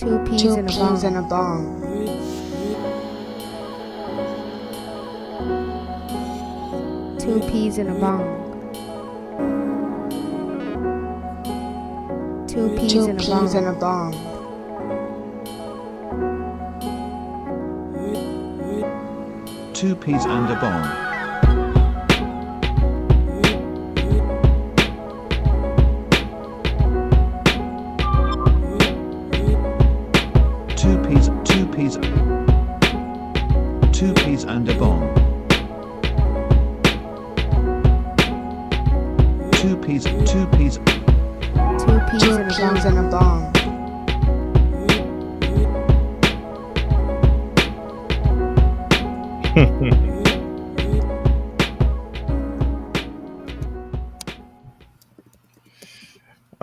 Two peas Two in a peas in a bong. bong. Two peas in a bong. Two peas Two in a peas in a bong. bong. Two peas and a bong. Two peas and a bong. Two peas. Two peas Two in a peas bong. in a bong.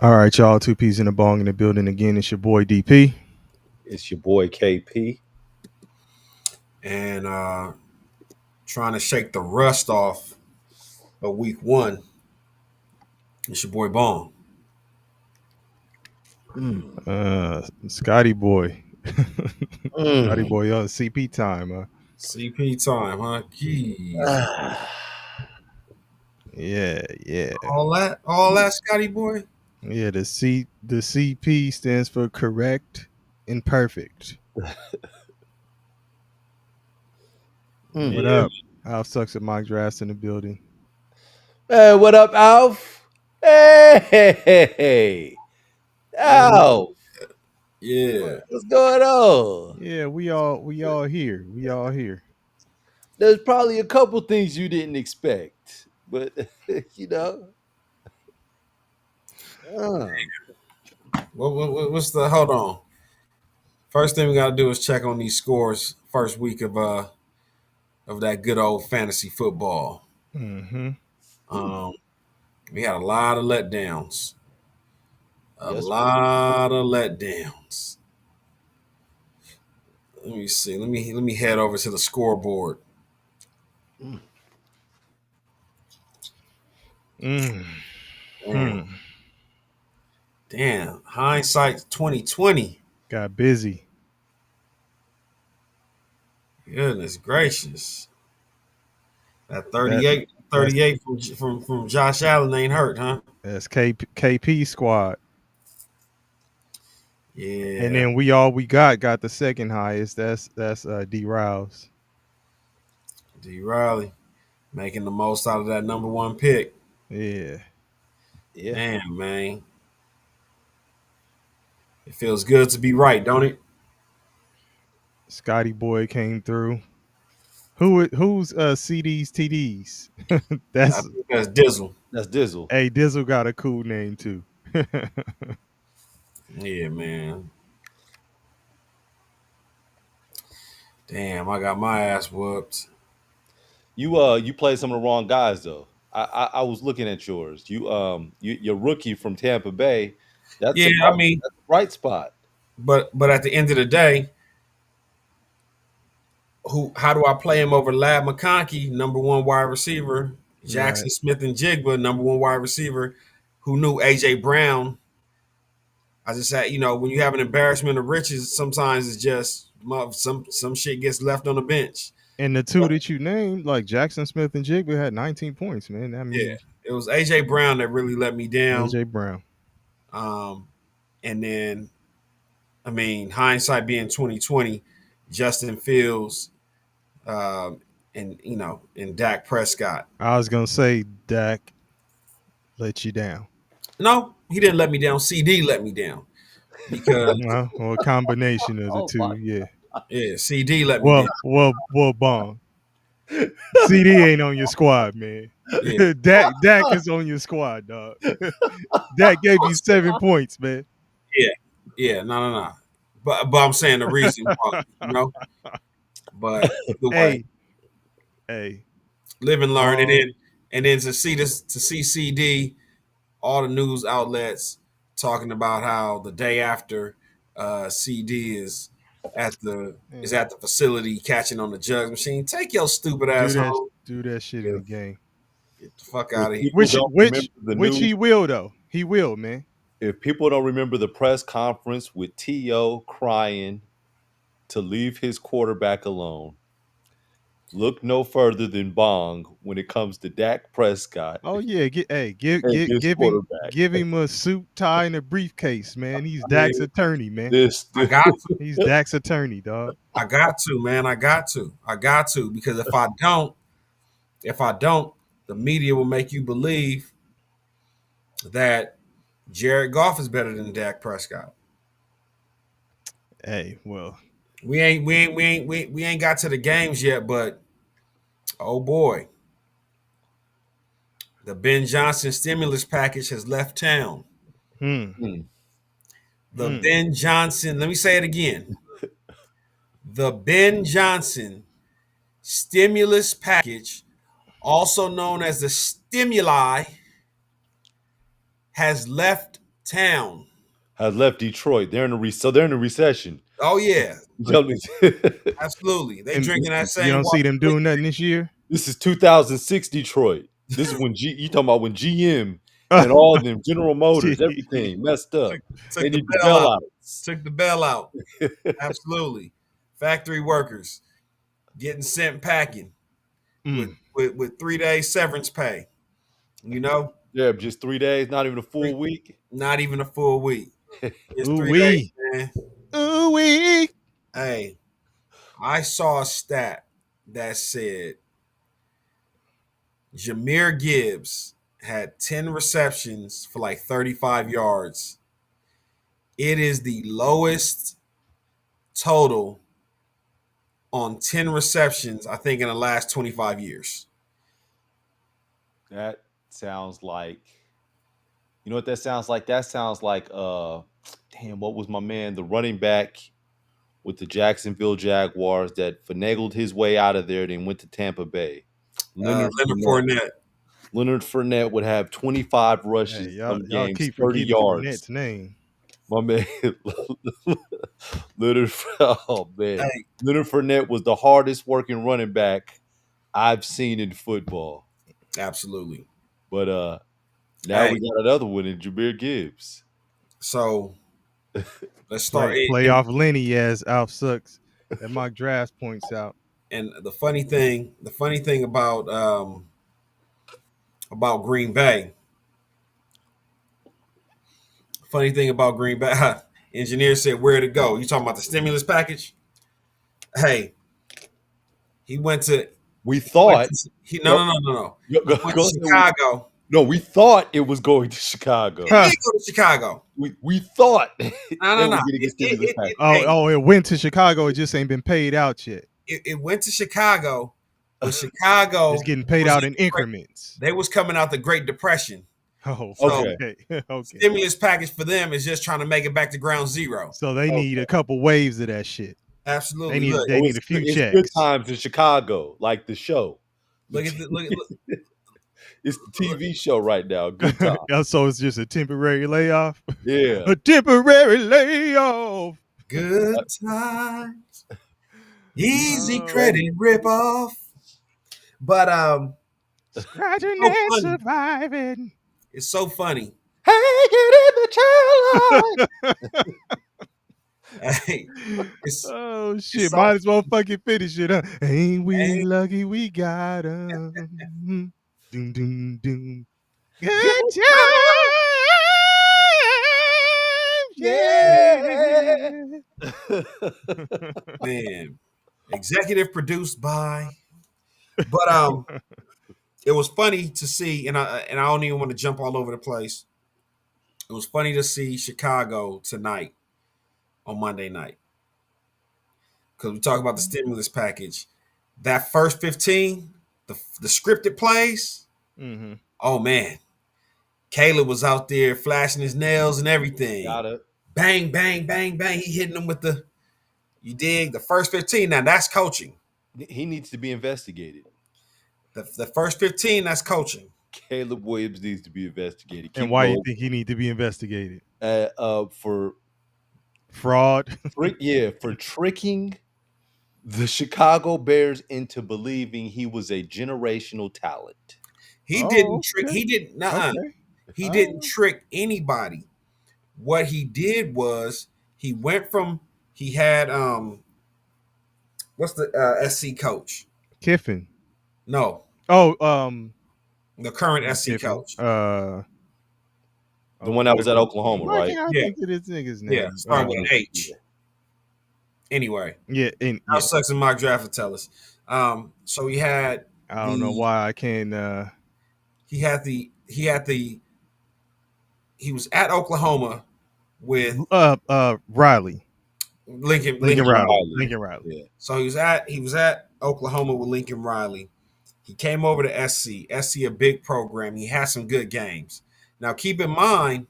All right, y'all. Two peas in a bong in the building again. It's your boy DP. It's your boy KP. And trying to shake the rust off of week one. It's your boy Bong. Scotty boy. Scotty boy on CP time. CP time, huh? Jeez. Yeah. All that, Scotty boy. Yeah, the CP stands for correct and perfect. What up? Alf Sucks at Mike Drafts in the building. Hey, what up, Alf? Hey, Alf. Yeah. What's going on? Yeah, we all here. We all here. There's probably a couple things you didn't expect, but you know. What's the hold on? First thing we gotta do is check on these scores first week of that good old fantasy football. Mm-hmm. We had a lot of letdowns. Yes, Lot of letdowns. Let me see. Let me head over to the scoreboard. Damn. Hindsight 2020. Got busy. Goodness gracious. That 38 from Josh Allen ain't hurt, huh? That's KP squad. Yeah. And then we got the second highest. That's D Rouse. D Riley making the most out of that number one pick. Yeah. Damn, man. It feels good to be right, don't it? Scotty boy came through. Who's CDs TDs? That's Dizzle. That's Dizzle. Hey, Dizzle got a cool name too. Yeah, man. Damn, I got my ass whooped. You played some of the wrong guys though. I was looking at yours. Your rookie from Tampa Bay. That's Yeah, I mean, that's a bright spot. but at the end of the day, how do I play him over Lab McConkey, number one wide receiver, Jackson Right. Smith and Jigba, number one wide receiver, who knew AJ Brown? I just said, when you have an embarrassment of riches, sometimes it's just some shit gets left on the bench. And the two that you named, like Jackson Smith and Jigba, had 19 points, man. I mean, Yeah, it was AJ Brown that really let me down. AJ Brown. And then, I mean, hindsight being 2020, Justin Fields, and Dak Prescott. I was gonna say Dak let you down. No, he didn't let me down. CD let me down because Well, a combination of the two, yeah. yeah, CD let me down. Well, Bong. CD ain't on your squad, man. Yeah. Dak is on your squad, dog. Dak gave you 7 points, man. Yeah, no. But I'm saying the reason why, But the way, hey, live and learn, and then to see CD, all the news outlets talking about how the day after CD is at the facility catching on the jugs machine. Take your stupid ass home. do that shit in the game. Get the fuck out of here. Which he will though. He will, man. If people don't remember the press conference with T.O. crying to leave his quarterback alone, look no further than Bong when it comes to Dak Prescott Oh yeah, give and his quarterback. give him a suit, tie, and a briefcase, man. He's I Dak's mean, attorney, man. This, I got to. He's Dak's attorney, dog. I got to, man. I got to. Because if I don't, the media will make you believe that Jared Goff is better than Dak Prescott. Hey, well, We ain't got to the games yet, but oh boy, the Ben Johnson stimulus package has left town. Hmm. The Ben Johnson, let me say it again. The Ben Johnson stimulus package, also known as the stimuli, has left town. has left Detroit. They're in the recession. Oh yeah, Tell me- absolutely. They and drinking that same. you don't see water. them doing nothing this year. This is 2006 Detroit. This is when you talking about when GM and all of them, General Motors, everything messed up. Took They the need the bell out. bailouts. Took the bell out. Absolutely. Factory workers getting sent packing with 3 days severance pay. You know, Yeah, just 3 days, not even a full week. not even a full week. It's 3 Ooh-wee. days, man. Ooh wee. Hey, I saw a stat that said Jahmyr Gibbs had 10 receptions for like 35 yards. It is the lowest total on 10 receptions, I think, in the last 25 years. That sounds like, you know what that sounds like? That sounds like damn, what was my man, the running back with the Jacksonville Jaguars that finagled his way out of there, then went to Tampa Bay. Leonard Fournette. Leonard Fournette would have 25 rushes Hey, some y'all games, keep 30 forgetting yards. Fournette's name. My man, Leonard. Oh man, Hey. Leonard Fournette was the hardest working running back I've seen in football. Absolutely. But now Hey. we got another one in Jahmyr Gibbs. So let's start. Playoff Lenny, as Alf Sucks that mock draft points out. And the funny thing about Green Bay. Funny thing about Green Bay, engineer said where to go. You talking about the stimulus package? Hey, he went to. We thought No. He went to Chicago. No, we thought it was going to Chicago. He did go to Chicago. We thought. No. It went to Chicago. It just ain't been paid out yet. It went to Chicago, but Chicago It's getting paid out in increments. They was coming out the Great Depression. Oh, Okay. okay. Stimulus package for them is just trying to make it back to ground zero. So they need a couple waves of that shit. Absolutely. They need a few it's checks. Good times in Chicago, like the show. Look at the. It's the TV show right now. Good time. So it's just a temporary layoff. Yeah. A temporary layoff. Good times. Easy credit ripoff. But Scratching so and funny. surviving. It's so funny. Hanging in the child line. Hey, Oh shit! it's so- Might as well fucking finish it. Ain't we lucky we got 'em? Doom doom doom. Good times, yeah. man. Executive produced by. But it was funny to see, and I don't even want to jump all over the place. It was funny to see Chicago tonight on Monday night. Because we talk about the stimulus package. That first 15, the scripted plays, Mm-hmm. oh man. Caleb was out there flashing his nails and everything. Got it. Bang, bang, bang, bang. He hitting them with the, you dig? The first 15, now that's coaching. He needs to be investigated. The first 15, that's coaching. Caleb Williams needs to be investigated. And why you think he need to be investigated? For Fraud. for tricking the Chicago Bears into believing he was a generational talent. He Oh, didn't trick. okay. He didn't. Okay. He didn't trick anybody. what he did was he went from he had what's the SC coach? Kiffin. No, Oh, the current not SC Kiffin. coach. The one that was at Oklahoma, Why right? can't I Yeah. think of this nigga's name? Yeah, starting with an H. Anyway, Yeah, and how sucks in mock draft will tell us. So he had I don't know why I can't. he was at Oklahoma with Riley. Lincoln Riley. Riley. Lincoln Riley. Yeah. So he was at Oklahoma with Lincoln Riley. He came over to SC. SC, a big program. He had some good games. Now keep in mind,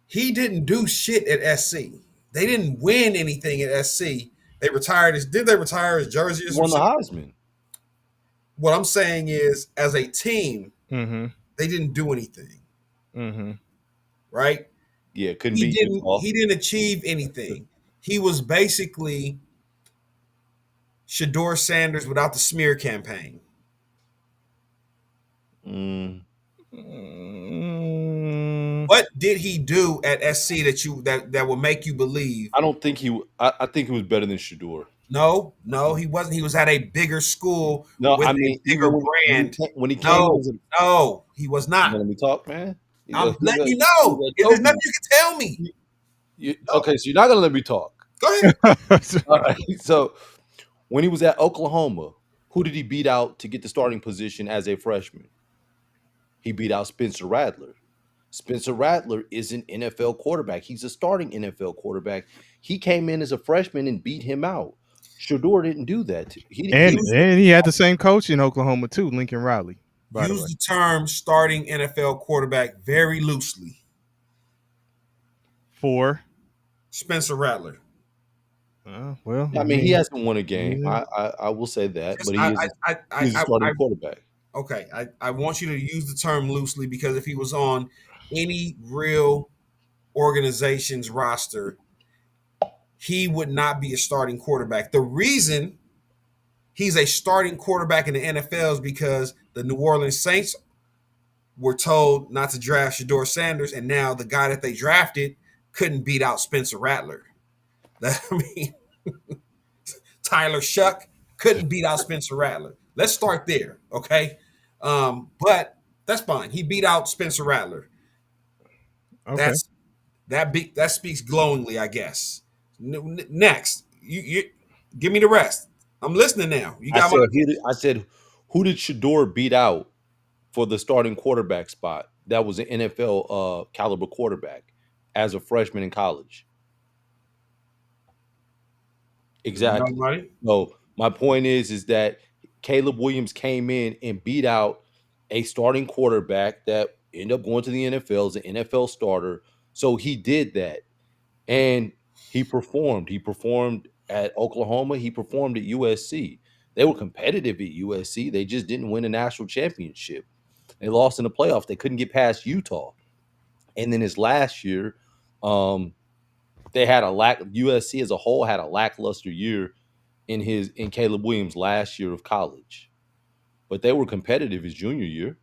he didn't do shit at SC. They didn't win anything at SC. They retired his. Did they retire his jersey? He won the Heisman. What I'm saying is, as a team, Mm-hmm. they didn't do anything. Mm-hmm. Right? Yeah, couldn't He beat didn't. Utah. He didn't achieve anything. He was basically Shedeur Sanders without the smear campaign. What did he do at SC that will make you believe? I don't think he. I think he was better than Shedeur. No, he wasn't. He was at a bigger school No, with I mean, a bigger even brand. when he came, No, he was not. let me talk, man. I'm letting you know. If there's nothing you can tell me. Okay, so you're not gonna let me talk. Go ahead. All right. So when he was at Oklahoma, who did he beat out to get the starting position as a freshman? He beat out Spencer Rattler. Spencer Rattler is an NFL quarterback. He's a starting NFL quarterback. He came in as a freshman and beat him out. Shedeur didn't do that. And he had the same coach in Oklahoma too, Lincoln Riley. Use the term starting NFL quarterback very loosely. For Spencer Rattler. Well, I mean, he hasn't won a game. I will say that, but he's a starting quarterback. Okay, I want you to use the term loosely because if he was on any real organization's roster, he would not be a starting quarterback. The reason he's a starting quarterback in the NFL is because the New Orleans Saints were told not to draft Shedeur Sanders, and now the guy that they drafted couldn't beat out Spencer Rattler. Tyler Shuck couldn't beat out Spencer Rattler. Let's start there, okay? But that's fine. He beat out Spencer Rattler. Okay. That speaks glowingly, I guess. Next, you give me the rest. I'm listening now. I said, who did Shedeur beat out for the starting quarterback spot? That was an NFL caliber quarterback as a freshman in college. Exactly. Nobody? So my point is that Caleb Williams came in and beat out a starting quarterback that ended up going to the NFL as an NFL starter. So he did that, and he performed. He performed at Oklahoma. He performed at USC. They were competitive at USC. They just didn't win a national championship. They lost in the playoffs. They couldn't get past Utah. And then his last year, they had USC as a whole had a lackluster year in Caleb Williams' last year of college. But they were competitive his junior year.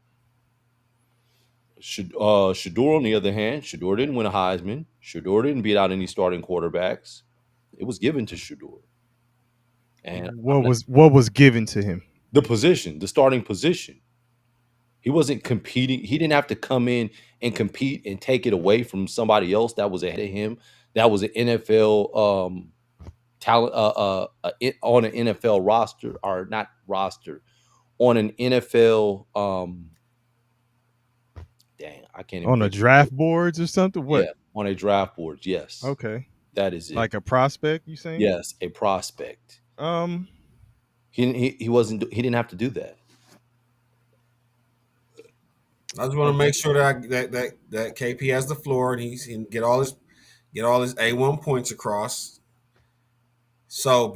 Shedeur, on the other hand, Shedeur didn't win a Heisman. Shedeur didn't beat out any starting quarterbacks. It was given to Shedeur. And what was given to him? The position, the starting position. He wasn't competing. He didn't have to come in and compete and take it away from somebody else that was ahead of him. That was an NFL talent on an NFL roster, or not roster, on an NFL. Dang, I can't. On a draft boards or something. What? Yeah, on a draft board. Yes. Okay. That is it. Like a prospect, you saying? Yes, a prospect. He wasn't. He didn't have to do that. I just want to make sure that KP has the floor and he can get all his A1 points across. So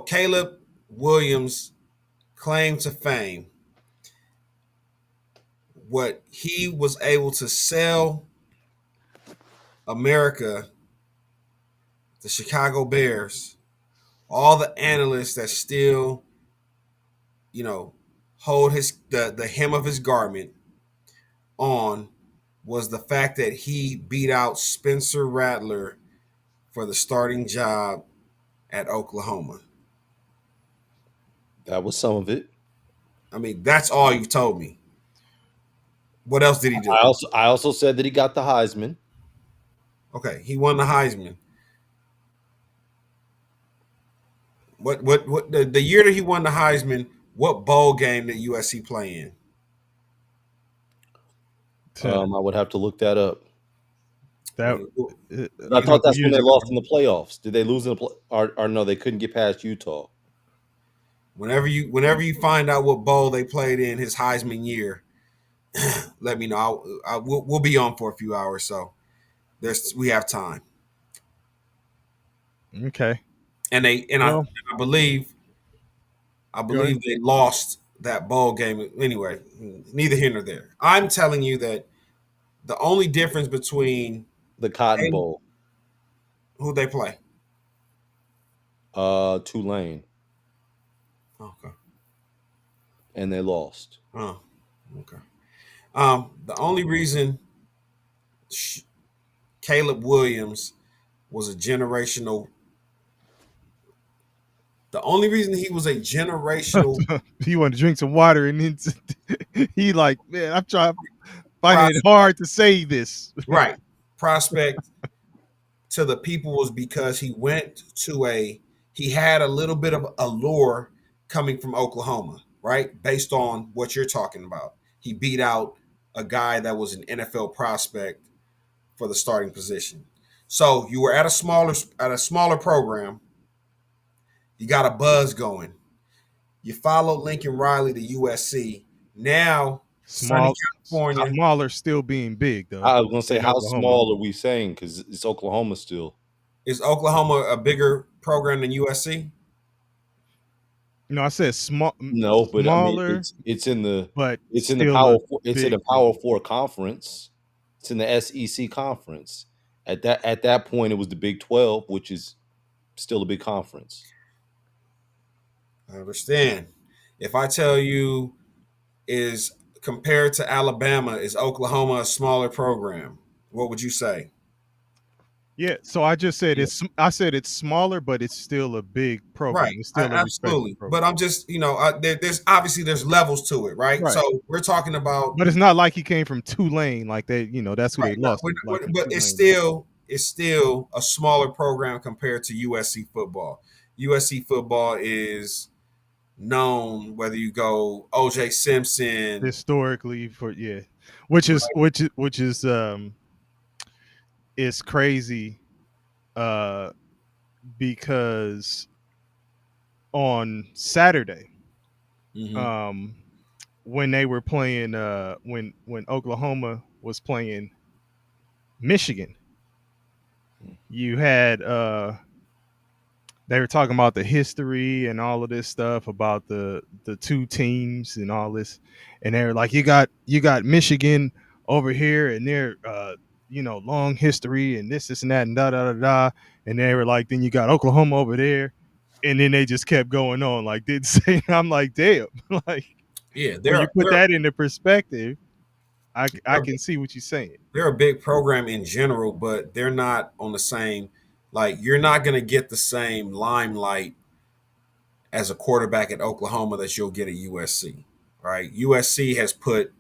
Caleb Williams' claim to fame, what he was able to sell America, the Chicago Bears, all the analysts that still, hold the hem of his garment, on was the fact that he beat out Spencer Rattler for the starting job at Oklahoma. That was some of it. I mean, that's all you've told me. What else did he do? I also said that he got the Heisman. Okay, he won the Heisman. What the year that he won the Heisman, what bowl game did USC play in? I would have to look that up. That I thought that's when they lost in the playoffs. Did they lose in the or no? They couldn't get past Utah. Whenever you find out what bowl they played in his Heisman year, let me know. We'll be on for a few hours, so we have time. Okay. And I believe they lost that bowl game. Anyway, neither here nor there. I'm telling you that the only difference between the Cotton Bowl, who they play, Tulane. Okay. And they lost. Oh, okay. The only reason Caleb Williams was a generational. The only reason he was a generational. He wanted to drink some water, and then he like, man, I'm trying, finding it hard to say this. Right. Prospect to the people was because he went to he had a little bit of allure coming from Oklahoma, right? Based on what you're talking about. He beat out a guy that was an NFL prospect for the starting position. So you were at a smaller program. You got a buzz going. You followed Lincoln Riley to USC. Now, sunny California. Smaller still being big, though. I was going to say, how small are we saying? Because it's Oklahoma still. Is Oklahoma a bigger program than USC? No, I said small. No, but smaller, I mean, it's in the Power 4. It's in the Power 4 conference. It's in the SEC conference. At that point, it was the Big 12, which is still a big conference. I understand. If I tell you is compared to Alabama, is Oklahoma a smaller program? What would you say? Yeah, so I just said I said it's smaller, but it's still a big program. Right, it's still absolutely. Program. But I'm just, there's obviously levels to it, right? So we're talking about. But it's not like he came from Tulane, like they, that's who they lost. But it's still a smaller program compared to USC football. USC football is known, whether you go OJ Simpson historically which is it's crazy because on Saturday when they were playing when Oklahoma was playing Michigan, you had they were talking about the history and all of this stuff about the two teams and all this, and they were like, you got Michigan over here, and they're long history and this and that and da da da da, and they were like, then you got Oklahoma over there, and then they just kept going on like didn't say. I'm like, damn, like when you put that into perspective, I can see what you're saying. They're a big program in general, but they're not on the same. Like, you're not going to get the same limelight as a quarterback at Oklahoma that you'll get at USC, right? USC has put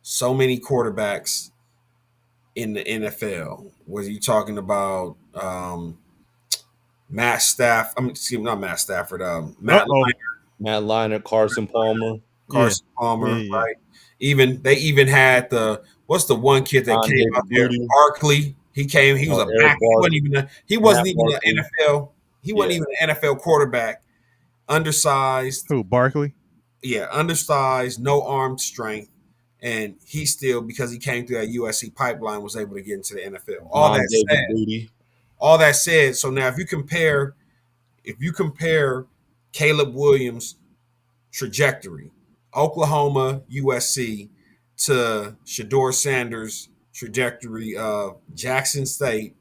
so many quarterbacks in the NFL. Whether you're talking about Matt Stafford, not Matt Stafford, Matt Leinart, Carson Palmer, right? They even had what's the one kid that came out there, Barkley. He came. He was a back. He wasn't even an NFL. He wasn't even an NFL quarterback. Undersized. Who, Barkley? Yeah, undersized, no arm strength, and he still, because he came through that USC pipeline, was able to get into the NFL. All that said, so now if you compare Caleb Williams' trajectory, Oklahoma, USC, to Shedeur Sanders' trajectory of Jackson State,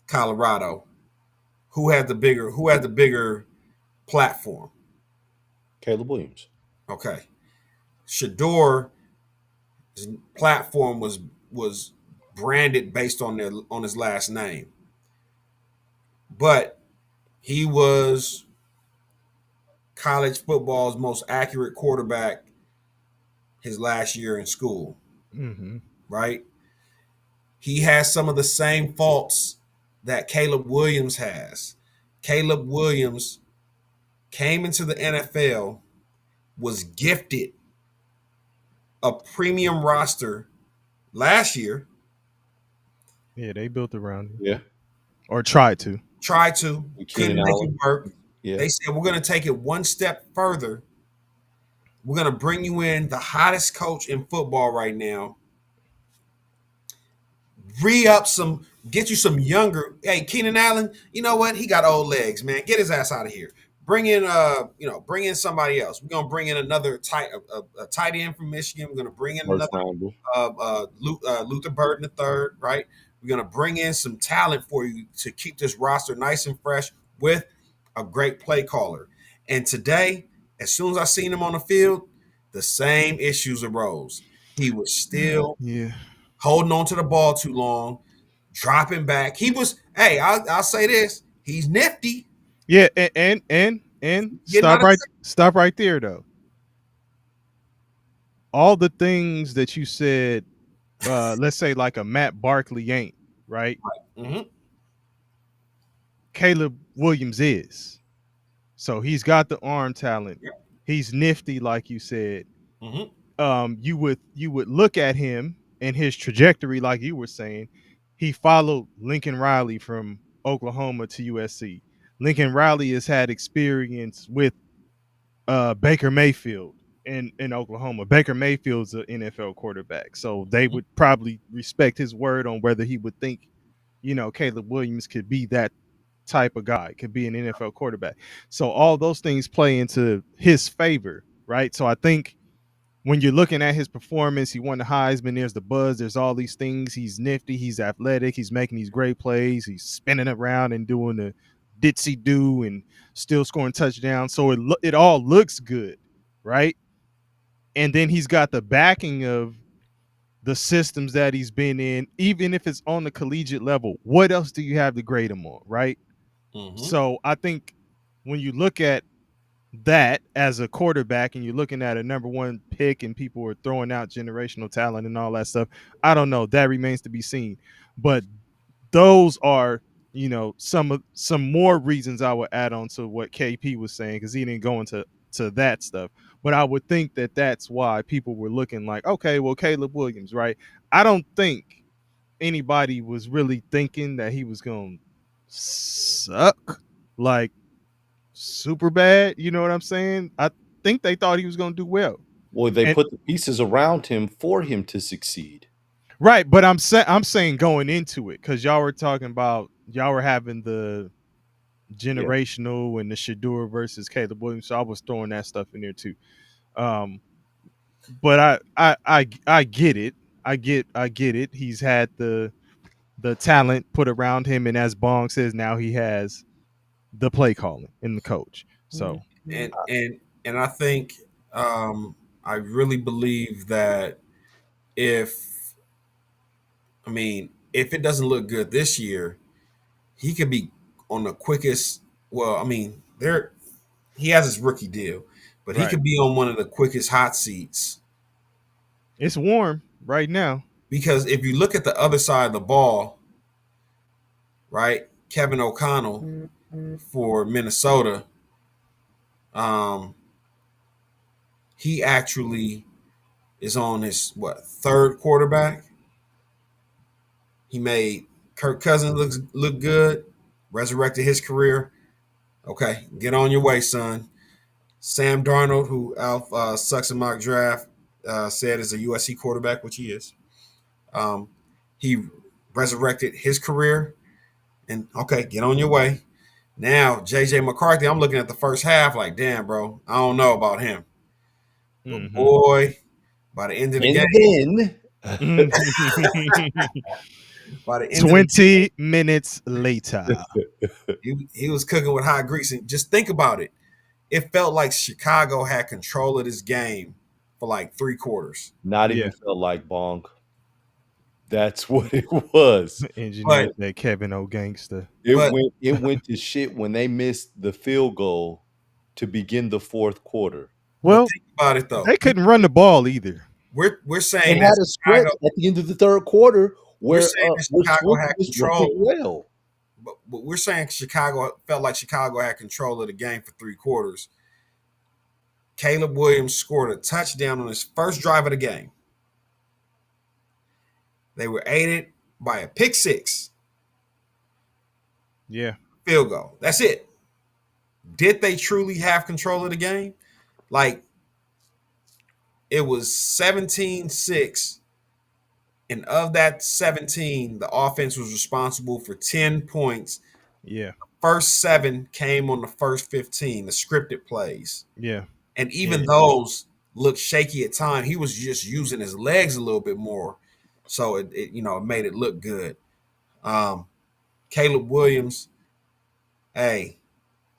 Colorado, who had the bigger platform? Caleb Williams. Okay. Shedeur His platform was branded based on his last name, but he was college football's most accurate quarterback his last year in school, Mm-hmm. right? He has some of the same faults that Caleb Williams has. Caleb Williams came into the NFL, was gifted a premium roster last year, Yeah, they built around him Yeah. or tried to. tried to, With couldn't Keenan make Allen. it work. Yeah. They said, we're going to take it one step further. We're going to bring you in the hottest coach in football right now. Re-up some, get you some younger. Hey, Keenan Allen, you know what? He got old legs, man. Get his ass out of here. Bring in, bring in somebody else. We're gonna bring in another a tight end from Michigan. We're gonna bring in First another rounder. Luther Burden III, right? We're gonna bring in some talent for you to keep this roster nice and fresh with a great play caller. And today, as soon as I seen him on the field, the same issues arose. He was still Yeah. holding on to the ball too long, dropping back. He was, hey, I'll say this, he's nifty. Yeah, and Getting stop out of stop right there though. All the things that you said, let's say like a Matt Barkley ain't, right? Mhm. Caleb Williams is. So he's got the arm talent. Yep. He's nifty, like you said. Mhm. You would look at him and his trajectory, like you were saying. He followed Lincoln Riley from Oklahoma to USC. Lincoln Riley has had experience with Baker Mayfield in Oklahoma. Baker Mayfield's an NFL quarterback, so they would probably respect his word on whether he would think, Caleb Williams could be that type of guy, could be an NFL quarterback. So all those things play into his favor, right? So I think when you're looking at his performance, he won the Heisman, there's the buzz, there's all these things. He's nifty, he's athletic, he's making these great plays, he's spinning around and doing the ditsy do and still scoring touchdowns. So it all looks good, right? And then he's got the backing of the systems that he's been in, even if it's on the collegiate level. What else do you have to grade him on, right? Mhm. So I think when you look at that as a quarterback and you're looking at a number one pick and people are throwing out generational talent and all that stuff, I don't know. That remains to be seen. But those are, some more reasons I would add on to what KP was saying, because he didn't go into that stuff. But I would think that that's why people were looking like, okay, well, Caleb Williams, right? I don't think anybody was really thinking that he was going to suck like super bad. You know what I'm saying? I think they thought he was going to do well. Well, they And- put the pieces around him for him to succeed. Right, but I'm saying going into it, because y'all were having the generational and the Shador versus Caleb Williams, so I was throwing that stuff in there too. But I get it. I get it. He's had the talent put around him, and as Bong says, now he has the play calling and the coach. So And I think I really believe that if it doesn't look good this year, he could be on the quickest. Well, he has his rookie deal, but he Right. could be on one of the quickest hot seats. it's warm right now. Because if you look at the other side of the ball, right, Kevin O'Connell for Minnesota, he actually is on his third quarterback. He made Kirk Cousins look good, resurrected his career. Okay, get on your way, son. Sam Darnold, who Alf sucks in mock draft, said is a USC quarterback, which he is. He resurrected his career, and okay, get on your way. Now, JJ McCarthy, I'm looking at the first half like, damn, bro, I don't know about him. But Mhm. boy, by the end of the game, by the end 20 minutes later. he was cooking with hot grease. And just think about it. It felt like Chicago had control of this game for like 3 quarters. Not Yeah. even felt like Bong. That's what it was. Engineers that Kevin O gangster. It went to shit when they missed the field goal to begin the fourth quarter. Well, think about it though. they couldn't run the ball either. We're They saying had that a stretch at the end of the third quarter where saying that which Chicago had was control. working well. but we're saying Chicago felt like Chicago had control of the game for 3 quarters. Caleb Williams scored a touchdown on his first drive of the game. They were aided by a pick six. Yeah. Field goal. That's it. Did they truly have control of the game? Like, it was 17-6. And of that 17, the offense was responsible for 10 points. Yeah. First 7 came on the first 15, the scripted plays. Yeah. And even those looked shaky at times. He was just using his legs a little bit more. So it made it look good. Caleb Williams, hey,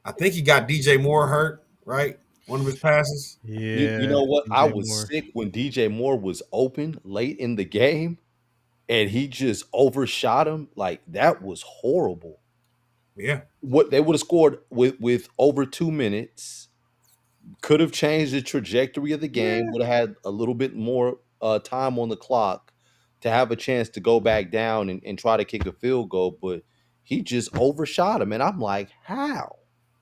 I think he got DJ Moore hurt, right? One of his passes. Yeah. You know what? DJ I was Moore. sick when DJ Moore was open late in the game and he just overshot him. Like, that was horrible. Yeah. What they would have scored with over 2 minutes, could have changed the trajectory of the game, would have had a little bit more time on the clock to have a chance to go back down and try to kick a field goal, but he just overshot him. And I'm like, how?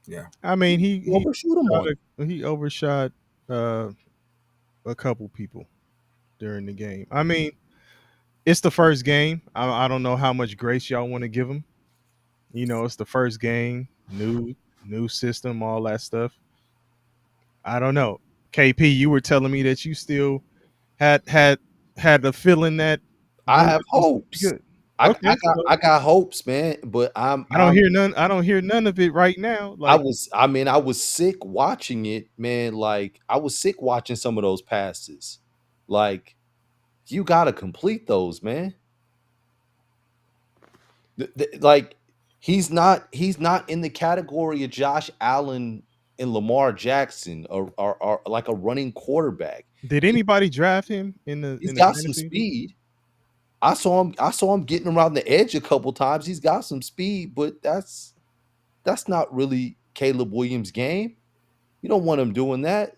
Yeah. I mean, he Overshoot him on it. he overshot a couple people during the game. I mean, it's the first game. I don't know how much grace y'all want to give him. You know, it's the first game, new system, all that stuff. I don't know. KP, you were telling me that you still had the feeling that I have hopes. good. I Okay. got hopes, man, but I don't hear none. I don't hear none of it right now. I Like, was sick watching it, man. Like, I was sick watching some of those passes. Like, you gotta complete those, man. Like, he's not in the category of Josh Allen and Lamar Jackson or like a running quarterback. did anybody draft him in the? He's in got the some fantasy? speed. I saw him getting around the edge a couple times. He's got some speed, but that's not really Caleb Williams' game. You don't want him doing that.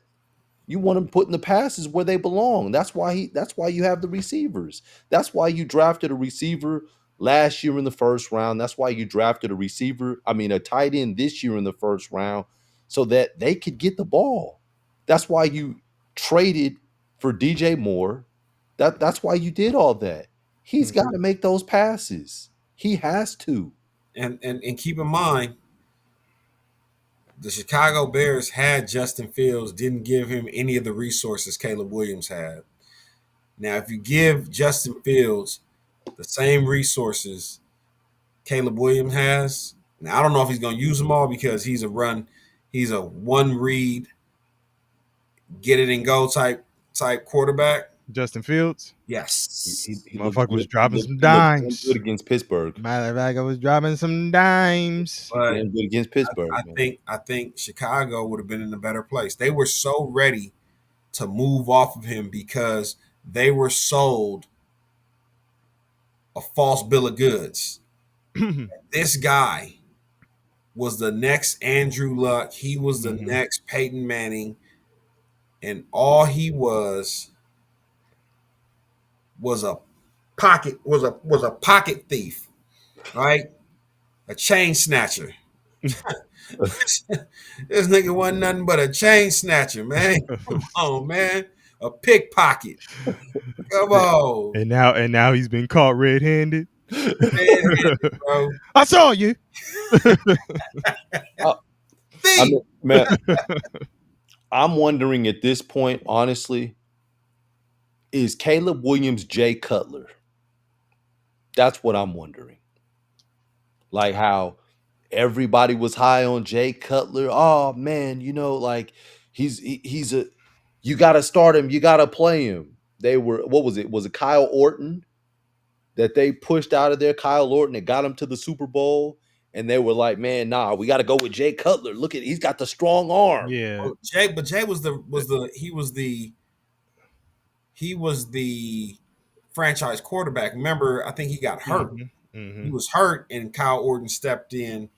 You want him putting the passes where they belong. That's why you have the receivers. That's why you drafted a receiver last year in the first round. That's why you drafted a tight end this year in the first round, so that they could get the ball. That's why you traded for DJ Moore. That's why you did all that. He's got to make those passes. He has to. And keep in mind, the Chicago Bears had Justin Fields, didn't give him any of the resources Caleb Williams had. Now, if you give Justin Fields the same resources Caleb Williams has, now I don't know if he's going to use them all because he's a one read, get it and go type quarterback. Justin Fields. Yes. He Motherfucker was looked dropping good. some He looked dimes. good against Pittsburgh. Motherfucker was dropping some dimes. But Damn good against Pittsburgh. man. I think Chicago would have been in a better place. They were so ready to move off of him because they were sold a false bill of goods. This guy was the next Andrew Luck. He was the next Peyton Manning, and all he was a pocket thief, right? A chain snatcher. This nigga wasn't nothing but a chain snatcher, man. Come on, man. A pickpocket. Come on. And now he's been caught red-handed. Man, bro. I saw you. Thief. Man, I'm wondering at this point, honestly, is Caleb Williams Jay Cutler? That's what I'm wondering. Like how everybody was high on Jay Cutler. Oh man, like he's you got to start him, you got to play him. They were, what was it? Was it Kyle Orton that they pushed out of there? Kyle Orton that got him to the Super Bowl, and they were like, man, nah, we got to go with Jay Cutler. Look at, he's got the strong arm. Yeah. Jay was the he was the franchise quarterback. Remember, I think he got hurt. Mm-hmm. He was hurt, and Kyle Orton stepped in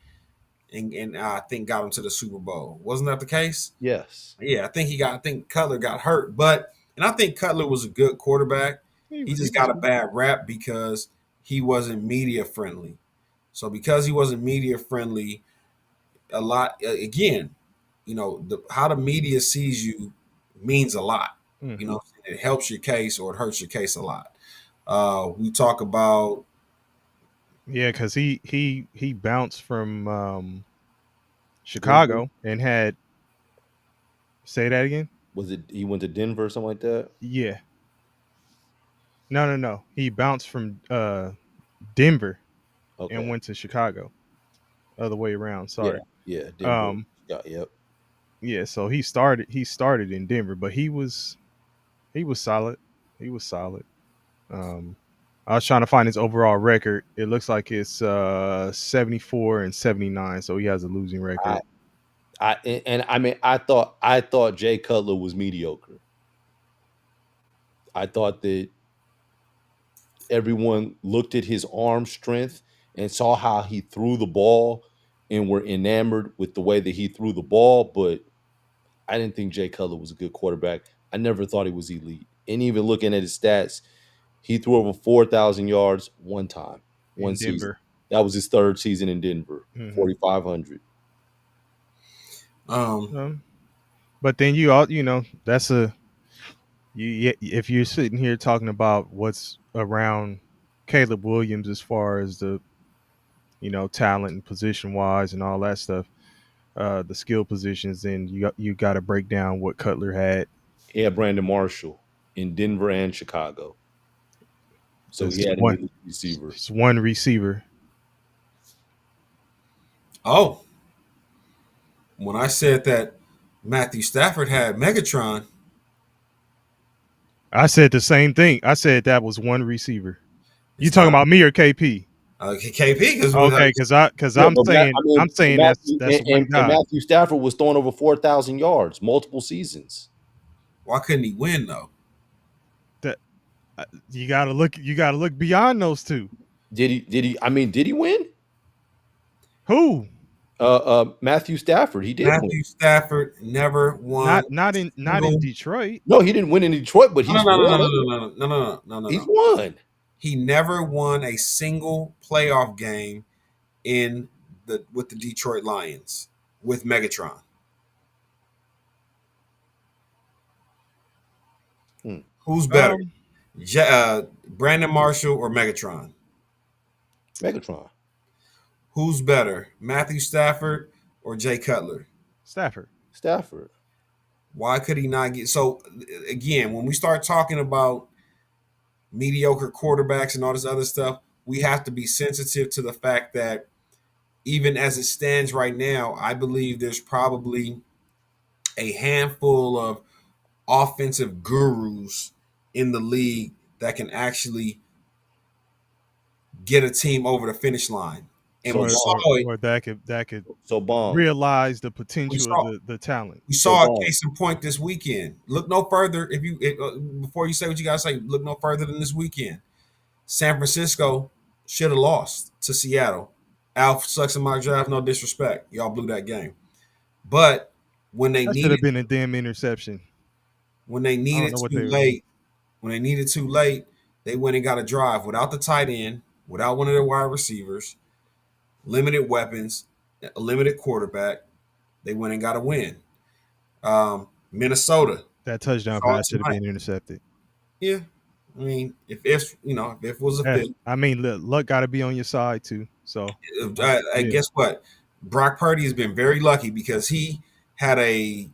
and I think got him to the Super Bowl. Wasn't that the case? Yes. Yeah, I think Cutler got hurt, and I think Cutler was a good quarterback. He just got a bad rap because he wasn't media friendly. So because he wasn't media friendly, a lot again, how the media sees you means a lot. Mm-hmm. You know, it helps your case or it hurts your case a lot. We talk about because he bounced from Chicago and had. Say that again. Was it he went to Denver or something like that? Yeah. No. He bounced from Denver and went to Chicago. Other way around. Sorry. Yeah. Denver. Yep. Yeah. So he started in Denver, but he was solid. He was solid. I was trying to find his overall record. It looks like it's 74 and 79, so he has a losing record. I thought Jay Cutler was mediocre. I thought that everyone looked at his arm strength and saw how he threw the ball and were enamored with the way that he threw the ball, but I didn't think Jay Cutler was a good quarterback. I never thought he was elite. And even looking at his stats, he threw over 4,000 yards one time, one season. That was his third season in Denver, 4,500. But then that's if you're sitting here talking about what's around Caleb Williams as far as the talent and position wise and all that stuff, the skill positions, then you got to break down what Cutler had. He had Brandon Marshall in Denver and Chicago. So he had one receiver. It's one receiver. Oh, when I said that Matthew Stafford had Megatron, I said the same thing. I said that was one receiver. You talking about me or KP? KP, because I'm saying that's and Matthew Stafford was throwing over 4,000 yards multiple seasons. Why couldn't he win though? You gotta look beyond those two. Did he win? Who? Matthew Stafford. He did. Matthew Stafford never won. Not in Detroit. No, he didn't win in Detroit, but he's no. He's won. He never won a single playoff game with the Detroit Lions with Megatron. Who's better, Brandon Marshall or Megatron? Megatron. Who's better, Matthew Stafford or Jay Cutler? Stafford. Why could he not get? So again, when we start talking about mediocre quarterbacks and all this other stuff, we have to be sensitive to the fact that even as it stands right now, I believe there's probably a handful of offensive gurus in the league that can actually get a team over the finish line. And or that could realize the potential of the talent. We saw a case in point this weekend. Look no further. Before you say what you gotta say, look no further than this weekend. San Francisco should have lost to Seattle. Alf sucks in my draft. No disrespect, y'all blew that game. But when they should have been a damn interception. When they needed too late, they went and got a drive without the tight end, without one of their wide receivers. Limited weapons, a limited quarterback. They went and got a win. Minnesota. That touchdown pass should have been intercepted. Yeah. I mean, if it was a fit. I mean, luck got to be on your side too. So guess what? Brock Purdy has been very lucky because he had a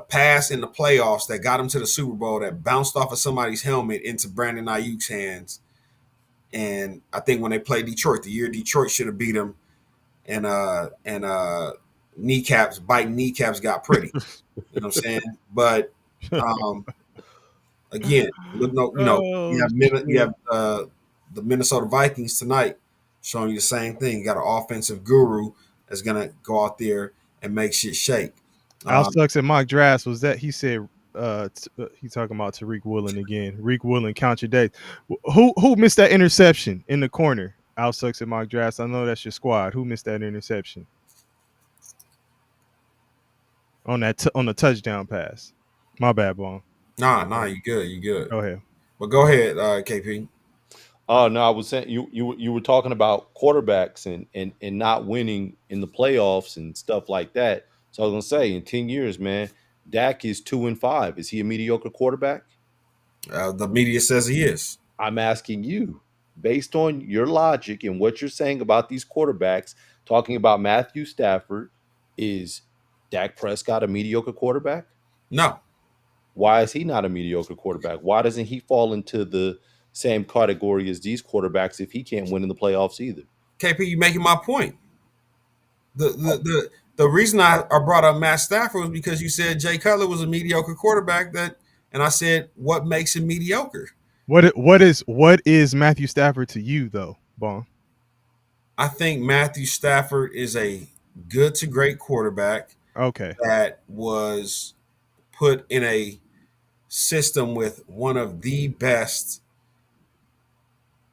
pass in the playoffs that got him to the Super Bowl that bounced off of somebody's helmet into Brandon Ayuk's hands. And I think when they played Detroit, the year Detroit should have beat them, and biting kneecaps got pretty. You know what I'm saying? But again, you have the Minnesota Vikings tonight showing you the same thing. You got an offensive guru that's gonna go out there and make shit shake. Al Sucks at mock drafts was that he said he talking about Tariq Woolen again. Tariq Woolen, count your days. Who missed that interception in the corner? Al Sucks at mock drafts. I know that's your squad. Who missed that interception on on the touchdown pass? My bad, Bone. Nah, you good. Go ahead. But go ahead, KP. Oh no, I was saying you were talking about quarterbacks and not winning in the playoffs and stuff like that. So I was gonna say in 10 years, man, Dak is 2-5. Is he a mediocre quarterback? The media says he is. I'm asking you, based on your logic and what you're saying about these quarterbacks, talking about Matthew Stafford, is Dak Prescott a mediocre quarterback? No. Why is he not a mediocre quarterback? Why doesn't he fall into the same category as these quarterbacks if he can't win in the playoffs either? KP, you making my point. The reason I brought up Matt Stafford was because you said Jay Cutler was a mediocre quarterback, and I said, what makes him mediocre? What is Matthew Stafford to you though, Bone? I think Matthew Stafford is a good to great quarterback Okay. that was put in a system with one of the best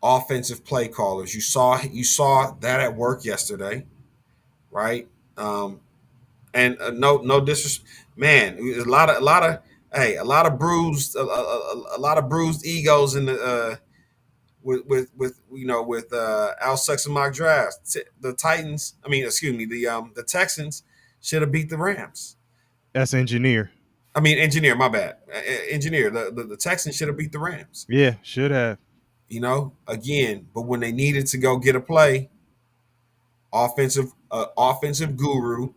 offensive play callers. You saw that at work yesterday, right? And no disrespect, man. A lot of bruised egos in the with Al Sucks and mock drafts. The Titans, the Texans should have beat the Rams. That's engineer. Engineer, my bad. Engineer, the Texans should have beat the Rams. Yeah, should have. Again, but when they needed to go get a play, offensive guru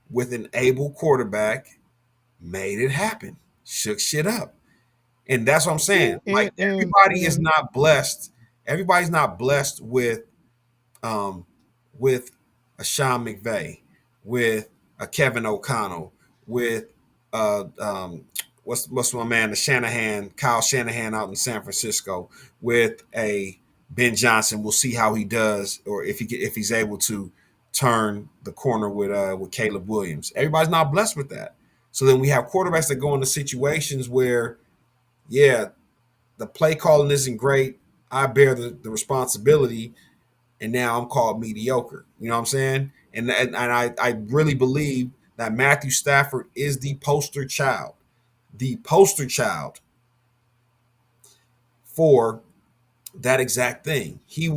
with an able quarterback made it happen, shook shit up. And that's what I'm saying. Everybody is not blessed. Everybody's not blessed with a Sean McVay, with a Kevin O'Connell, with what's my man, Kyle Shanahan out in San Francisco, with a Ben Johnson. We'll see how he does, or if he's able to turn the corner with Caleb Williams. Everybody's not blessed with that. So then we have quarterbacks that go into situations where, yeah, the play calling isn't great. I bear the responsibility, and now I'm called mediocre. You know what I'm saying? And I really believe that Matthew Stafford is the poster child for that exact thing. He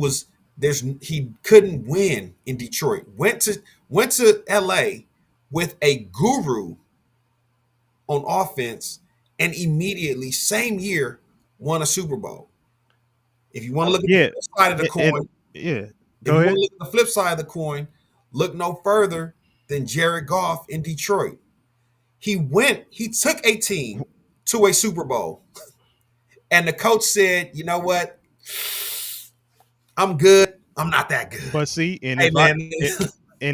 couldn't win in Detroit. Went to LA with a guru on offense, and immediately same year won a Super Bowl. If you want to look at the flip side of the coin, Go ahead. Look at the flip side of the coin, look no further than Jared Goff in Detroit. He took a team to a Super Bowl, and the coach said, "You know what? I'm good. I'm not that good." But see, and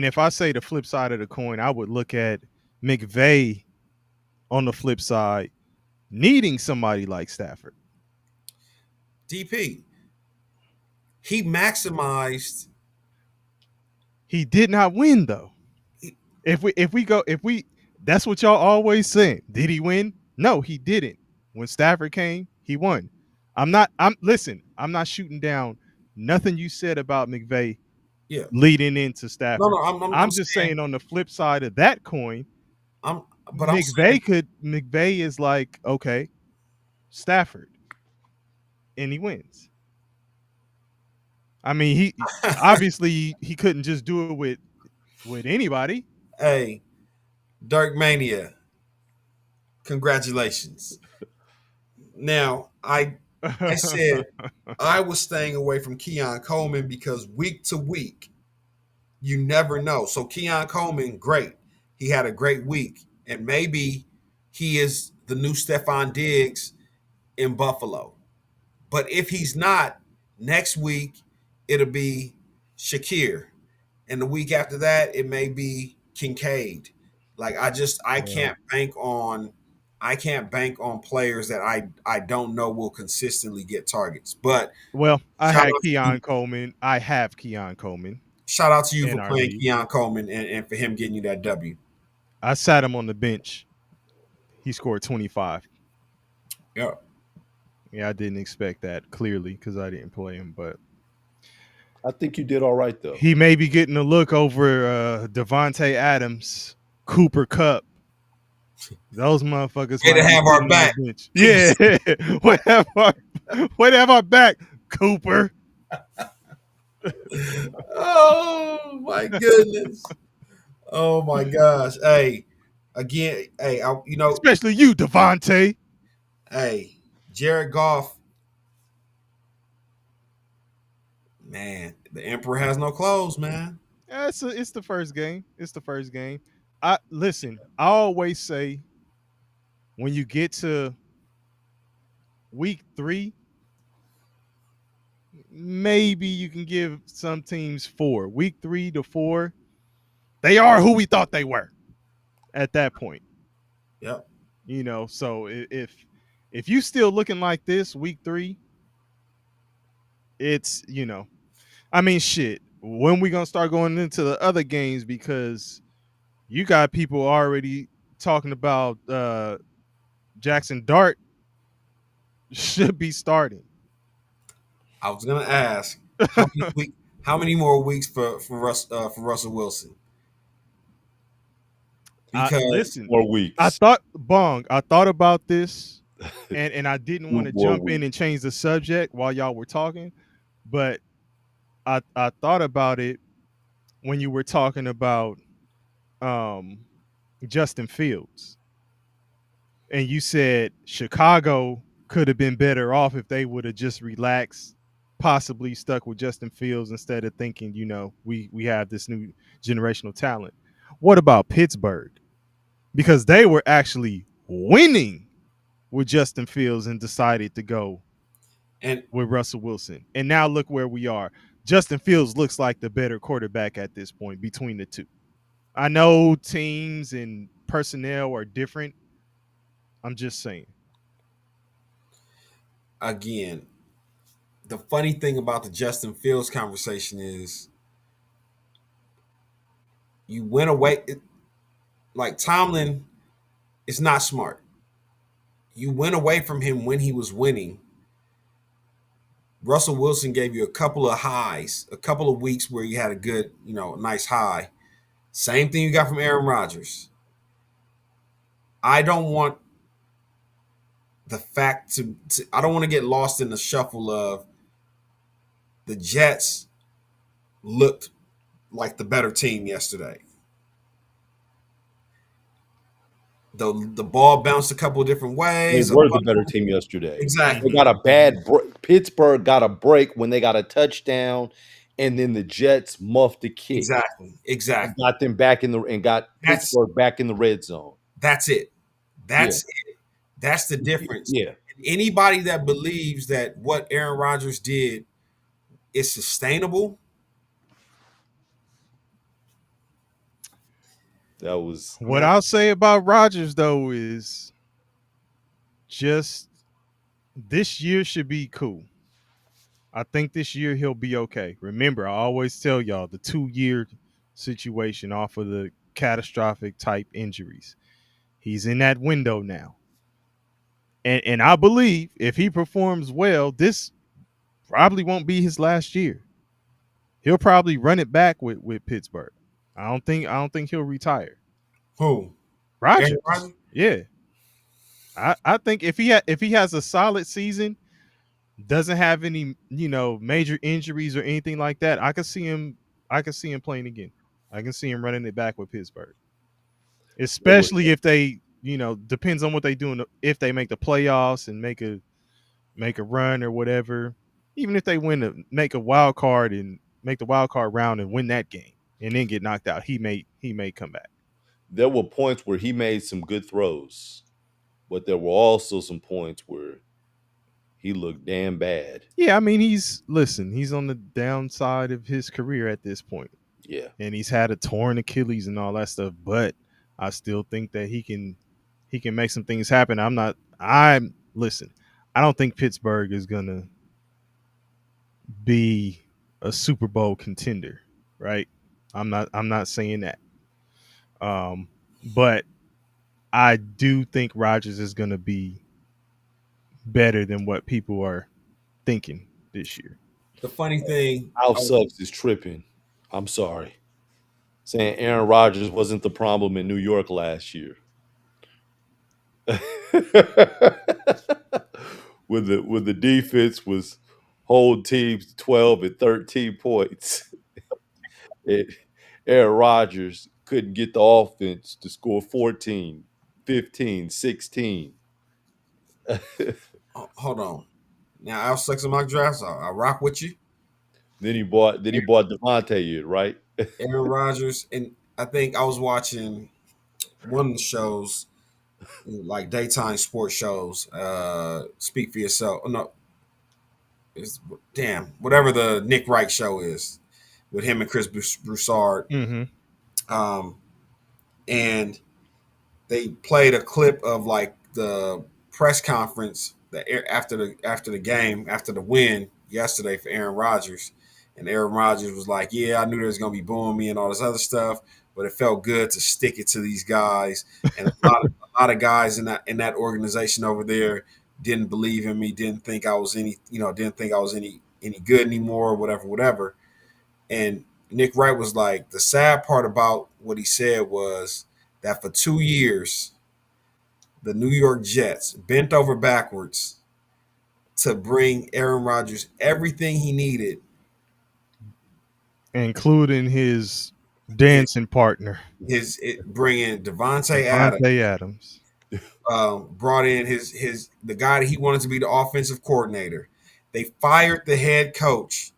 if I say the flip side of the coin, I would look at McVay on the flip side, needing somebody like Stafford. DP, he maximized. He did not win though. If we that's what y'all always saying. Did he win? No, he didn't. When Stafford came, he won. I'm not shooting down nothing you said about McVay leading into Stafford. No, I'm just saying on the flip side of that coin, McVay is like, okay, Stafford, and he wins. I mean, he obviously he couldn't just do it with anybody. Hey, Dirk Mania, congratulations. Now, I said I was staying away from Keon Coleman because week to week, you never know. So Keon Coleman, great. He had a great week. And maybe he is the new Stephon Diggs in Buffalo. But if he's not, next week it'll be Shakir. And the week after that, it may be Kincaid. Like I can't bank on players that I don't know will consistently get targets. But I have Keon Coleman. Shout out to you for playing Keon Coleman and for him getting you that W. I sat him on the bench. he scored 25. Yeah. Yeah, I didn't expect that clearly because I didn't play him, but I think you did all right though. he may be getting a look over Devontae Adams, Cooper Cup. Those motherfuckers Way to might be have our sitting on back. the bench. Yeah, way to have our back, Cooper. Oh my goodness. Oh my gosh. Hey, again, hey, Especially you, Devontae. hey, Jared Goff. Man, the Emperor has no clothes, man. Yeah, it's the first game. It's the first game. I listen. I always say when you get to week 3, maybe you can give some teams 4. Week 3 to 4, they are who we thought they were at that point. Yep. You know, so if you still looking like this week 3, it's, you know, I mean, shit. When we gonna start going into the other games, because you got people already talking about Jackson Dart should be starting. I was gonna ask how many more weeks for Russell Wilson? Because Listen, 4 weeks. I thought about this, and I didn't want to 2 more jump in and change the subject while y'all were talking, but I thought about it when you were talking about Justin Fields, and you said Chicago could have been better off if they would have just relaxed, possibly stuck with Justin Fields instead of thinking, you know, we have this new generational talent. What about Pittsburgh? Because they were actually winning with Justin Fields and decided to go and with Russell Wilson. And now look where we are. Justin Fields looks like the better quarterback at this point between the two. I know teams and personnel are different. I'm just saying. again, the funny thing about the Justin Fields conversation is you went away like Tomlin is not smart. You went away from him when he was winning. Russell Wilson gave you a couple of highs, a couple of weeks where you had a good, nice high. Same thing you got from Aaron Rodgers. I don't want the fact I don't want to get lost in the shuffle of the Jets looked like the better team yesterday. The ball bounced a couple of different They ways. were the better team yesterday. Exactly. They got a bad Pittsburgh got a break when they got a touchdown, and then the Jets muffed the kick. Exactly. And got them back got Pittsburgh back in the red zone. That's it. That's the difference. Yeah. Anybody that believes that what Aaron Rodgers did is sustainable. That was what I'll say about Rodgers though is just this year should be cool. I think this year he'll be okay. Remember, I always tell y'all the 2-year situation off of the catastrophic type injuries. He's in that window now. And I believe if he performs well, this probably won't be his last year. He'll probably run it back with Pittsburgh. I don't think he'll retire. Who? Rodgers. Aaron Rodgers? Yeah. I think if he has a solid season, doesn't have any, major injuries or anything like that, I can see him playing again. I can see him running it back with Pittsburgh. Especially if they, depends on what they do if they make the playoffs and make a run or whatever. Even if they make a wild card and make the wild card round and win that game and then get knocked out, he may come back. There were points where he made some good throws, but there were also some points where he looked damn bad. Yeah, I mean, he's on the downside of his career at this point. Yeah. And he's had a torn Achilles and all that stuff, but I still think that he can make some things happen. I don't think Pittsburgh is gonna be a Super Bowl contender, right? I'm not saying that. But I do think Rodgers is going to be better than what people are thinking this year. The funny thing, Alf Suggs is tripping. I'm sorry. Saying Aaron Rodgers wasn't the problem in New York last year. when the defense was hold teams 12 and 13 points. Aaron Rodgers couldn't get the offense to score 14, 15, 16. hold on. Now, I'll select some mock drafts. I rock with you. Then he bought Devontae in, right? Aaron Rodgers, and I think I was watching one of the shows, like daytime sports shows. Speak for yourself. Oh, no, it's whatever the Nick Wright show is with him and Chris Broussard. Mm-hmm. And they played a clip of like the press conference after the game, after the win yesterday for Aaron Rodgers. And Aaron Rodgers was like, "Yeah, I knew they was gonna be booing me and all this other stuff, but it felt good to stick it to these guys." And a lot of guys in that organization over there didn't believe in me, didn't think I was any good anymore, whatever. And Nick Wright was like, the sad part about what he said was that for 2 years, the New York Jets bent over backwards to bring Aaron Rodgers everything he needed, including his dancing partner, bringing Devontae Adams. Brought in the guy that he wanted to be the offensive coordinator. They fired the head coach,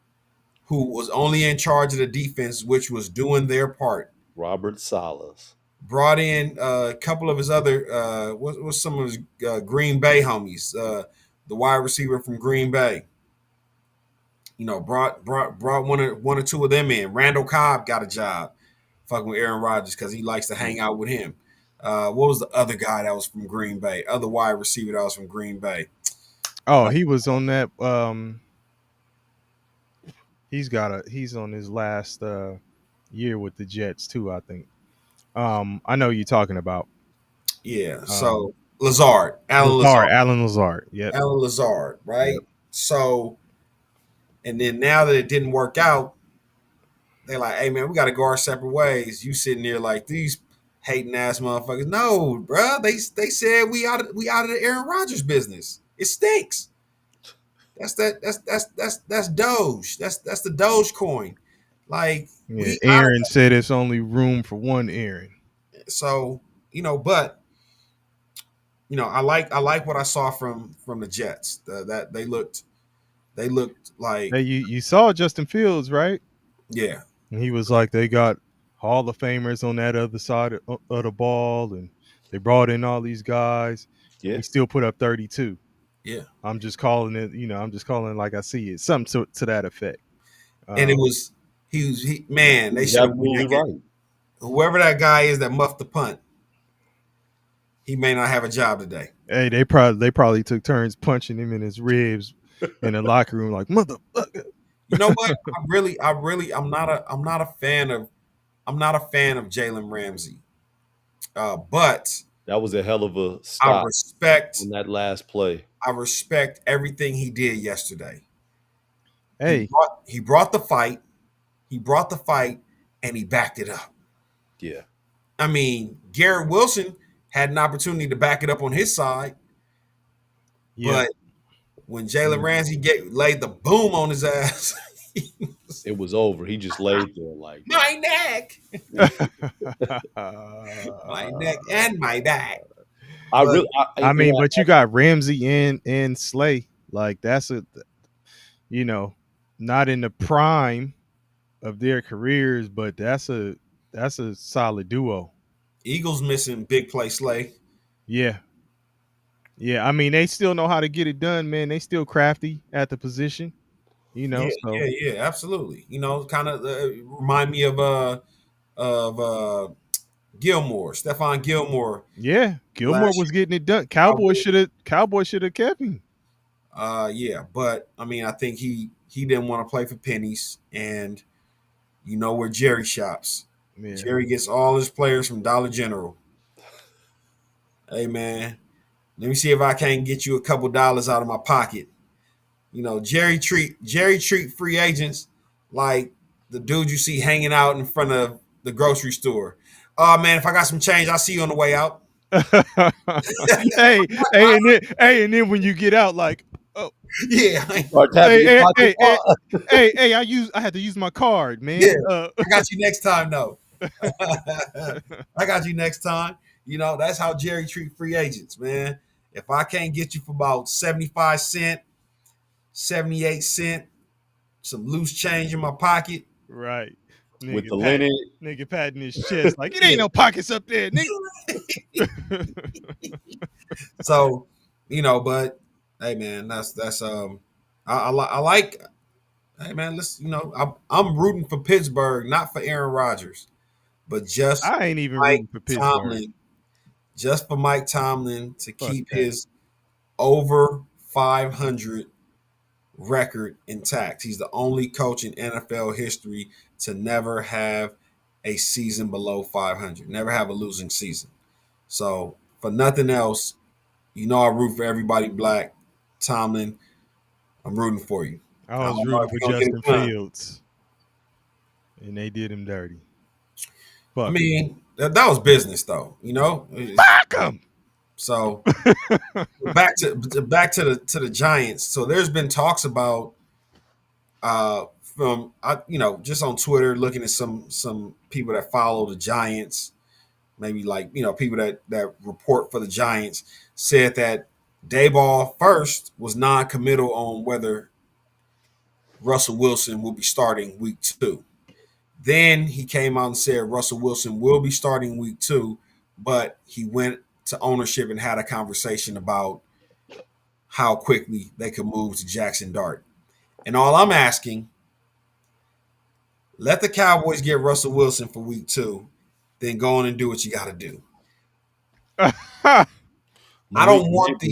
who was only in charge of the defense, which was doing their part. Robert Salas. Brought in a couple of his other, what's some of his Green Bay homies, the wide receiver from Green Bay. Brought one or two of them in. Randall Cobb got a job fucking with Aaron Rodgers because he likes to hang out with him. What was the other guy that was from Green Bay? Other wide receiver that was from Green Bay. Oh, he was on that. He's on his last year with the Jets too, I think. I know you're talking about. Yeah. So Alan Lazard. Yeah. Alan Lazard, right? Yep. So, and then now that it didn't work out, they're like, "Hey man, we got to go our separate ways." You sitting there like these hating ass motherfuckers. No, bro. They said we out of the Aaron Rodgers business. It stinks. That's Doge. That's the Doge coin. Like, yeah, Aaron said it's only room for one Aaron. So, but I like what I saw from the Jets. That they looked like. Hey, you saw Justin Fields, right? Yeah. And he was like, they got Hall of Famers on that other side of the ball, and they brought in all these guys. Yeah. He still put up 32. Yeah. I'm just calling it, like I see it. Something to that effect. And it was they should have right. Whoever that guy is that muffed the punt, he may not have a job today. Hey, they probably took turns punching him in his ribs in the locker room, like motherfucker. You know what? I'm not a fan of Jalen Ramsey. But that was a hell of a stop. I respect on that last play. I respect everything he did yesterday. Hey, he brought the fight. He brought the fight, and he backed it up. Yeah. I mean, Garrett Wilson had an opportunity to back it up on his side. Yeah. But when Jalen Ramsey laid the boom on his ass, it was over. He just laid there like my neck, my neck, and my back. But you got Ramsey and Slay. Like that's not in the prime of their careers, but that's a solid duo. Eagles missing big play Slay. Yeah. Yeah, I mean, they still know how to get it done, man. They still crafty at the position, Yeah, absolutely. Kind of remind me of Gilmore, Stephon Gilmore. Yeah, Gilmore was getting it done. Cowboys should have kept him. Yeah, but I mean, I think he didn't want to play for pennies, and where Jerry shops. Yeah. Jerry gets all his players from Dollar General. Hey man, let me see if I can't get you a couple dollars out of my pocket. You know, Jerry treat free agents like the dude you see hanging out in front of the grocery store. Oh man, if I got some change, I'll see you on the way out. And then when you get out, like, oh, Yeah, Start tapping your pocket. hey, I had to use my card, man. Yeah. I got you next time, though. I got you next time. You know, that's how Jerry treat free agents, man. If I can't get you for about 75 cents, 78 cents, some loose change in my pocket. Right. Nigga With the linen. Nigga patting his chest like it ain't no pockets up there, nigga. So, you know, but hey man, that's I like hey man, let's I'm rooting for Pittsburgh, not for Aaron Rodgers, but just I ain't even Mike rooting for Pittsburgh. Tomlin, just for Mike Tomlin to Fuck keep that. his over 500 record intact. He's the only coach in NFL history to never have a season below 500, never have a losing season. So for nothing else, you know, I root for everybody black. Tomlin, I'm rooting for you. I was don't know rooting if for we're gonna get Justin it done. Fields, and they did him dirty. Fuck. I mean, that was business, though. You know. fuck him. So back to the Giants. So there's been talks about from just on Twitter, looking at some people that follow the Giants, maybe like people that report for the Giants, said that Daboll first was non-committal on whether Russell Wilson will be starting week 2. Then he came out and said Russell Wilson will be starting week 2, but he went to ownership and had a conversation about how quickly they could move to Jackson Dart. And all I'm asking, let the Cowboys get Russell Wilson for week 2, then go on and do what you got to do. I don't want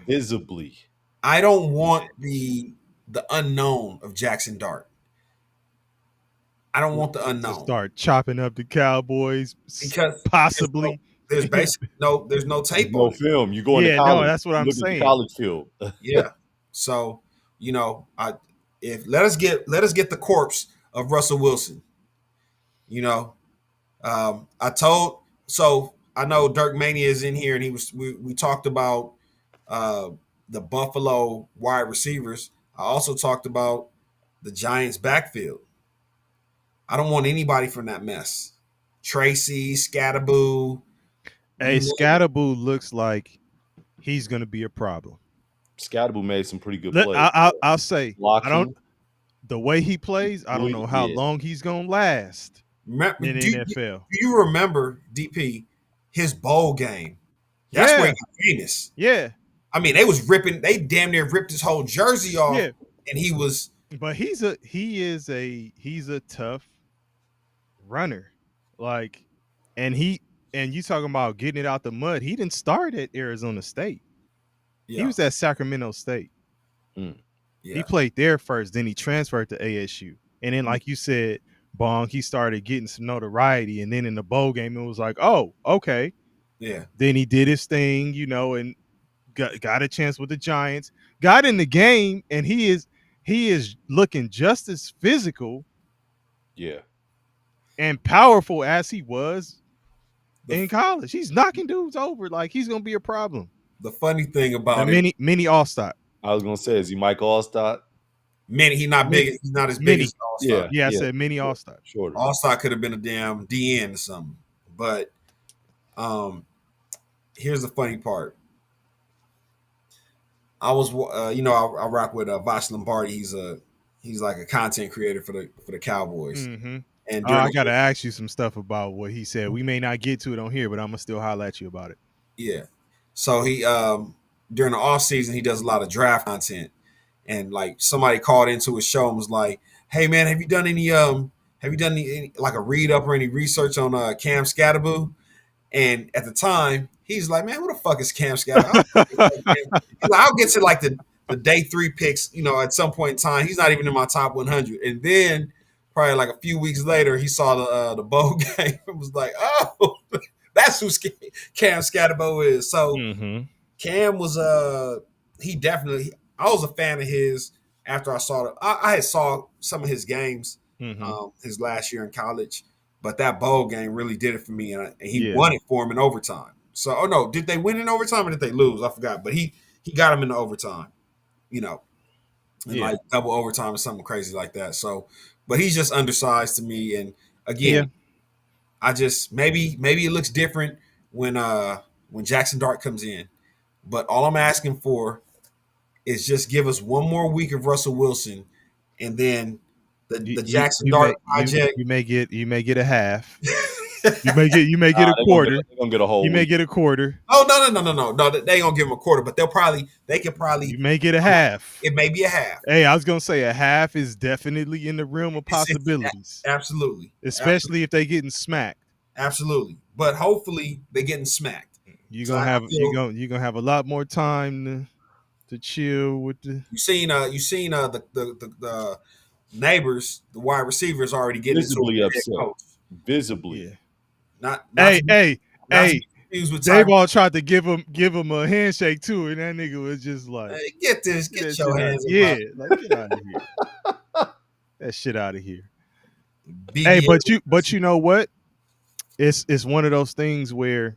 visibly. I don't want the unknown of Jackson Dart. I don't want the unknown. To start chopping up the Cowboys because possibly. There's basically there's no tape no on it. film. You going to college? No, that's what I'm look saying. At the college film. Yeah. So let us get the corpse of Russell Wilson. I know Dirk Mania is in here, and we talked about the Buffalo wide receivers. I also talked about the Giants backfield. I don't want anybody from that mess. Tracy, Scatterboo. Hey, Scatterboo looks like he's going to be a problem. Scatterboo made some pretty good plays. I'll say, the way he plays, I don't know how long he's going to last in the NFL. Do you remember, DP, his bowl game? That's where he got famous. Yeah. I mean, they damn near ripped his whole jersey off, and he was. But he's a tough runner, like, and you talking about getting it out the mud. He didn't start at Arizona State. He was at Sacramento State. Yeah. He played there first, then he transferred to ASU, and then, like you said, Bong, he started getting some notoriety, and then in the bowl game, it was like, oh, okay, yeah. Then he did his thing, and got a chance with the Giants, got in the game, and he is looking just as physical, and powerful as he was in college. He's knocking dudes over like he's gonna be a problem. The funny thing about mini Allstott. I was gonna say, is he Mike Allstott? He's not big. He's not as big as Allstott. Yeah, I said mini Allstott. Shorter. Allstott could have been a damn DN or something. But here's the funny part. I was, I rock with Vosh Lombardi. He's like a content creator for the Cowboys. Mm-hmm. And I got to ask you some stuff about what he said. We may not get to it on here, but I'm gonna still holler at you about it. Yeah. So he during the off season, he does a lot of draft content, and like somebody called into his show and was like, "Hey man, have you done any like a read up or any research on Cam Scatterboo?" And at the time, he's like, "Man, who the fuck is Cam Scatterboo?" I'll get to like the day 3 picks, at some point in time. He's not even in my top 100. And then probably like a few weeks later, he saw the bowl game and was like, "Oh, That's who Cam Scatterbo is. So Mm-hmm. Cam was he definitely. I was a fan of his after I saw I had saw some of his games Mm-hmm. his last year in college, but that bowl game really did it for me, and he Yeah. won it for him in overtime. So, oh no, did they win in overtime or did they lose? I forgot, but he got him in the overtime, you know, and Yeah. like double overtime or something crazy like that. So, but he's just undersized to me, and again, Yeah. I just maybe it looks different when Jackson Dart comes in, but all I'm asking for is just give us one more week of Russell Wilson, and then the Jackson Dart project. You may get a half. You may get a quarter. They're gonna get a whole You may week. get a quarter. Oh no! They ain't gonna give him a quarter, but they could probably. You may get a half. It may be a half. Hey, I was gonna say a half is definitely in the realm of possibilities, Absolutely, especially if they getting smacked. absolutely. But hopefully they're getting smacked. You're So gonna I have feel- you're gonna have a lot more time to chill with the. You seen the neighbors, the wide receivers already getting Visibly into it with upset. their coach. Visibly. Yeah. Not Hey, to be- hey, not to hey! be confused with They Tyreek. all tried to give him a handshake too, and that nigga was just like, Hey, get that your shit out- hands in yeah, my like get out of here. That shit out of here. BBL. Hey, but you know what? It's one of those things where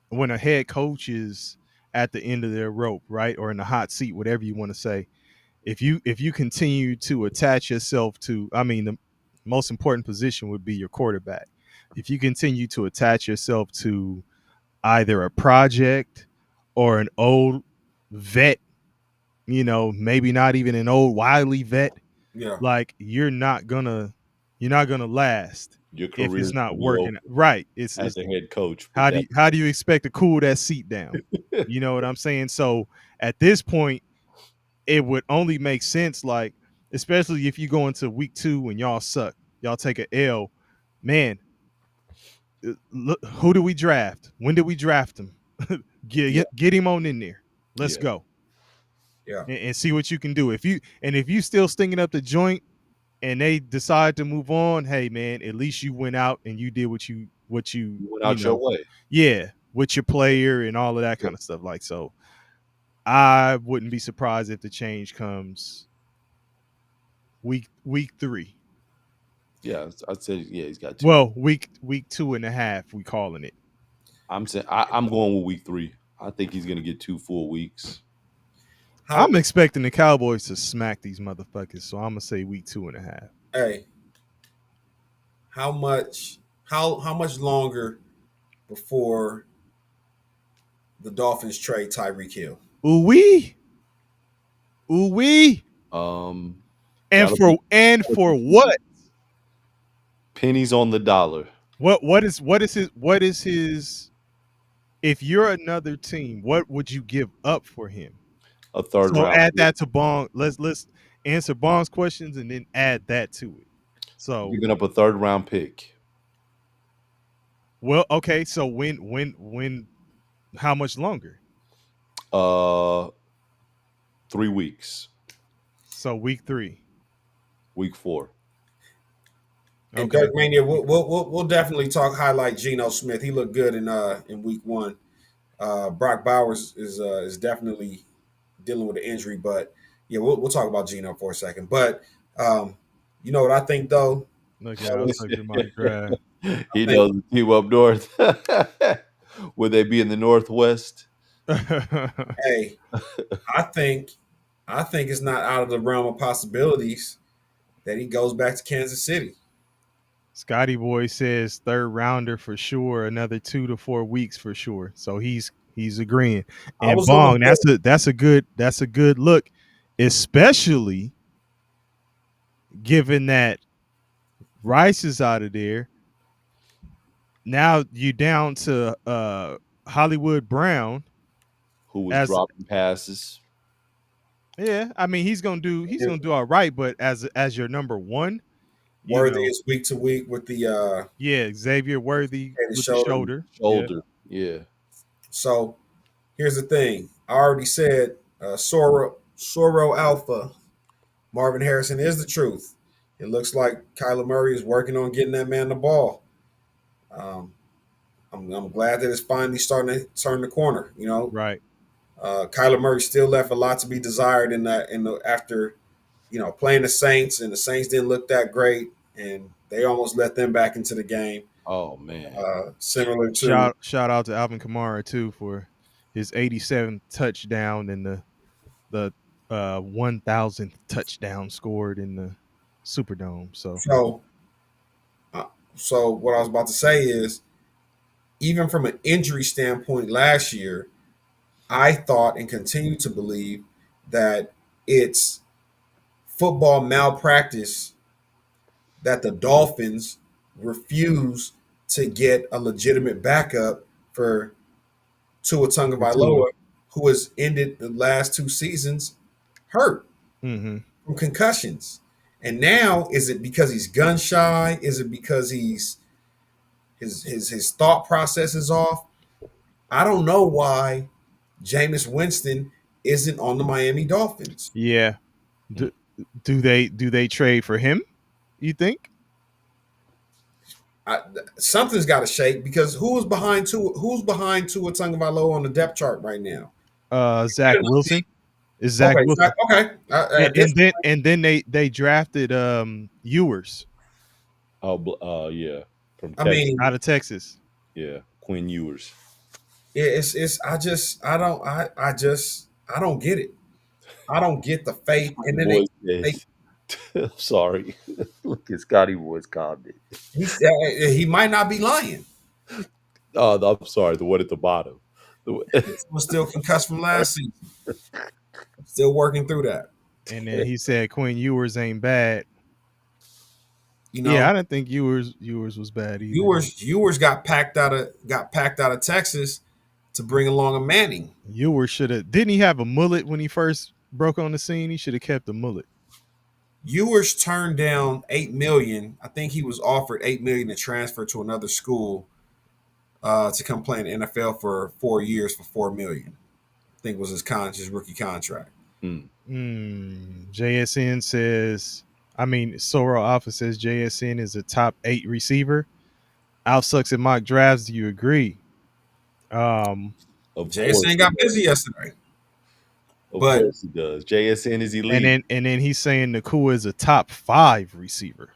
when a head coach is at the end of their rope, right, or in the hot seat, whatever you want to say, if you continue to attach yourself to, I mean, the most important position would be your quarterback. If you continue to attach yourself to either a project or an old vet, maybe not even an old wily vet, Yeah. like you're not gonna last Your if career it's not working right. It's as a head coach. how do you expect to cool that seat down? You know what I'm saying? So at this point, it would only make sense, like, especially if you go into week 2 and y'all suck, y'all take a L, man. Look, who do we draft? When did we draft him? Get him on in there. Let's Yeah. go. Yeah. And see what you can do. If you still stinging up the joint and they decide to move on, hey man, at least you went out and you did what you You went out your way. yeah, with your player and all of that kind of stuff. Like, so I wouldn't be surprised if the change comes week 3. Yeah, I'd say he's got 2. Well, week 2.5, we calling it. I'm saying I'm going with week 3. I think he's gonna get 2 full weeks. I'm expecting the Cowboys to smack these motherfuckers, so I'm gonna say week 2.5. Hey, how much longer before the Dolphins trade Tyreek Hill? Ooh wee. That'll And for what? Pennies on the dollar. What is his? If you're another team, what would you give up for him? A third So round. add that to Bong. Let's answer Bong's questions and then add that to it. So Giving up a third round pick. well, okay. So when how much longer? 3 weeks. So week 3. Week 4. And Okay. Dirk Mania, we'll definitely highlight Geno Smith. He looked good in week 1. Brock Bowers is definitely dealing with an injury, but yeah, we'll talk about Geno for a second. But you know what I think though? Look, I was looking at my draft. He knows the team up north. Would they be in the Northwest? Hey, I think it's not out of the realm of possibilities that he goes back to Kansas City. Scotty Boy says third rounder for sure, another 2 to 4 weeks for sure. So he's agreeing. I And was Bong, looking that's a good look, especially given that Rice is out of there. Now you down to Hollywood Brown, Who was dropping passes? Yeah, I mean he's gonna do all right, but as your number one, Worthy is week to week with the Xavier Worthy and the with shoulder. the shoulder. Yeah. So here's the thing. I already said Soro Alpha, Marvin Harrison is the truth. It looks like Kyler Murray is working on getting that man the ball. I'm glad that it's finally starting to turn the corner. You know, Right. Kyler Murray still left a lot to be desired in that after playing the Saints, and the Saints didn't look that great, and they almost let them back into the game. Oh man. Similar to Shout out to Alvin Kamara too for his 87th touchdown and the 1,000th touchdown scored in the Superdome. So so. So what I was about to say is, even from an injury standpoint, last year, I thought and continue to believe that it's football malpractice that the Dolphins refuse to get a legitimate backup for Tua Tagovailoa, who has ended the last 2 seasons hurt mhm. from concussions. And now, is it because he's gun shy? Is it because his thought process is off? I don't know why Jameis Winston isn't on the Miami Dolphins. Yeah. Do they trade for him? You think? Something's got to shake, because who's behind Tua Tagovailoa on the depth chart right now? Zach Wilson. Is Zach Okay, Wilson? okay. And then they drafted Ewers Oh, yeah. From I Texas. mean, out of Texas. Yeah, Quinn Ewers. it's I don't get it. I don't get the faith. And then I'm sorry. Look at Scotty Boy's comment. he might not be lying. Oh, I'm sorry. The one at the bottom. Was still concussed from last season. Still working through that. And then he said Quinn Ewers ain't bad. You know, Yeah, I didn't think Ewers was bad either. Ewers got packed out of Texas to bring along a Manning. Ewers should have. Didn't he have a mullet when he first broke on the scene? He should have kept the mullet. Ewers turned down $8 million. I think he was offered $8 million to transfer to another school to come play in the NFL for 4 years for $4 million. I think was his rookie contract. JSN says, Soro Alpha says JSN is a top 8 receiver. Al sucks at mock drafts. Do you agree? JSN got busy yesterday. Of course he does. JSN is elite. And then he's saying Nakua is a top 5 receiver.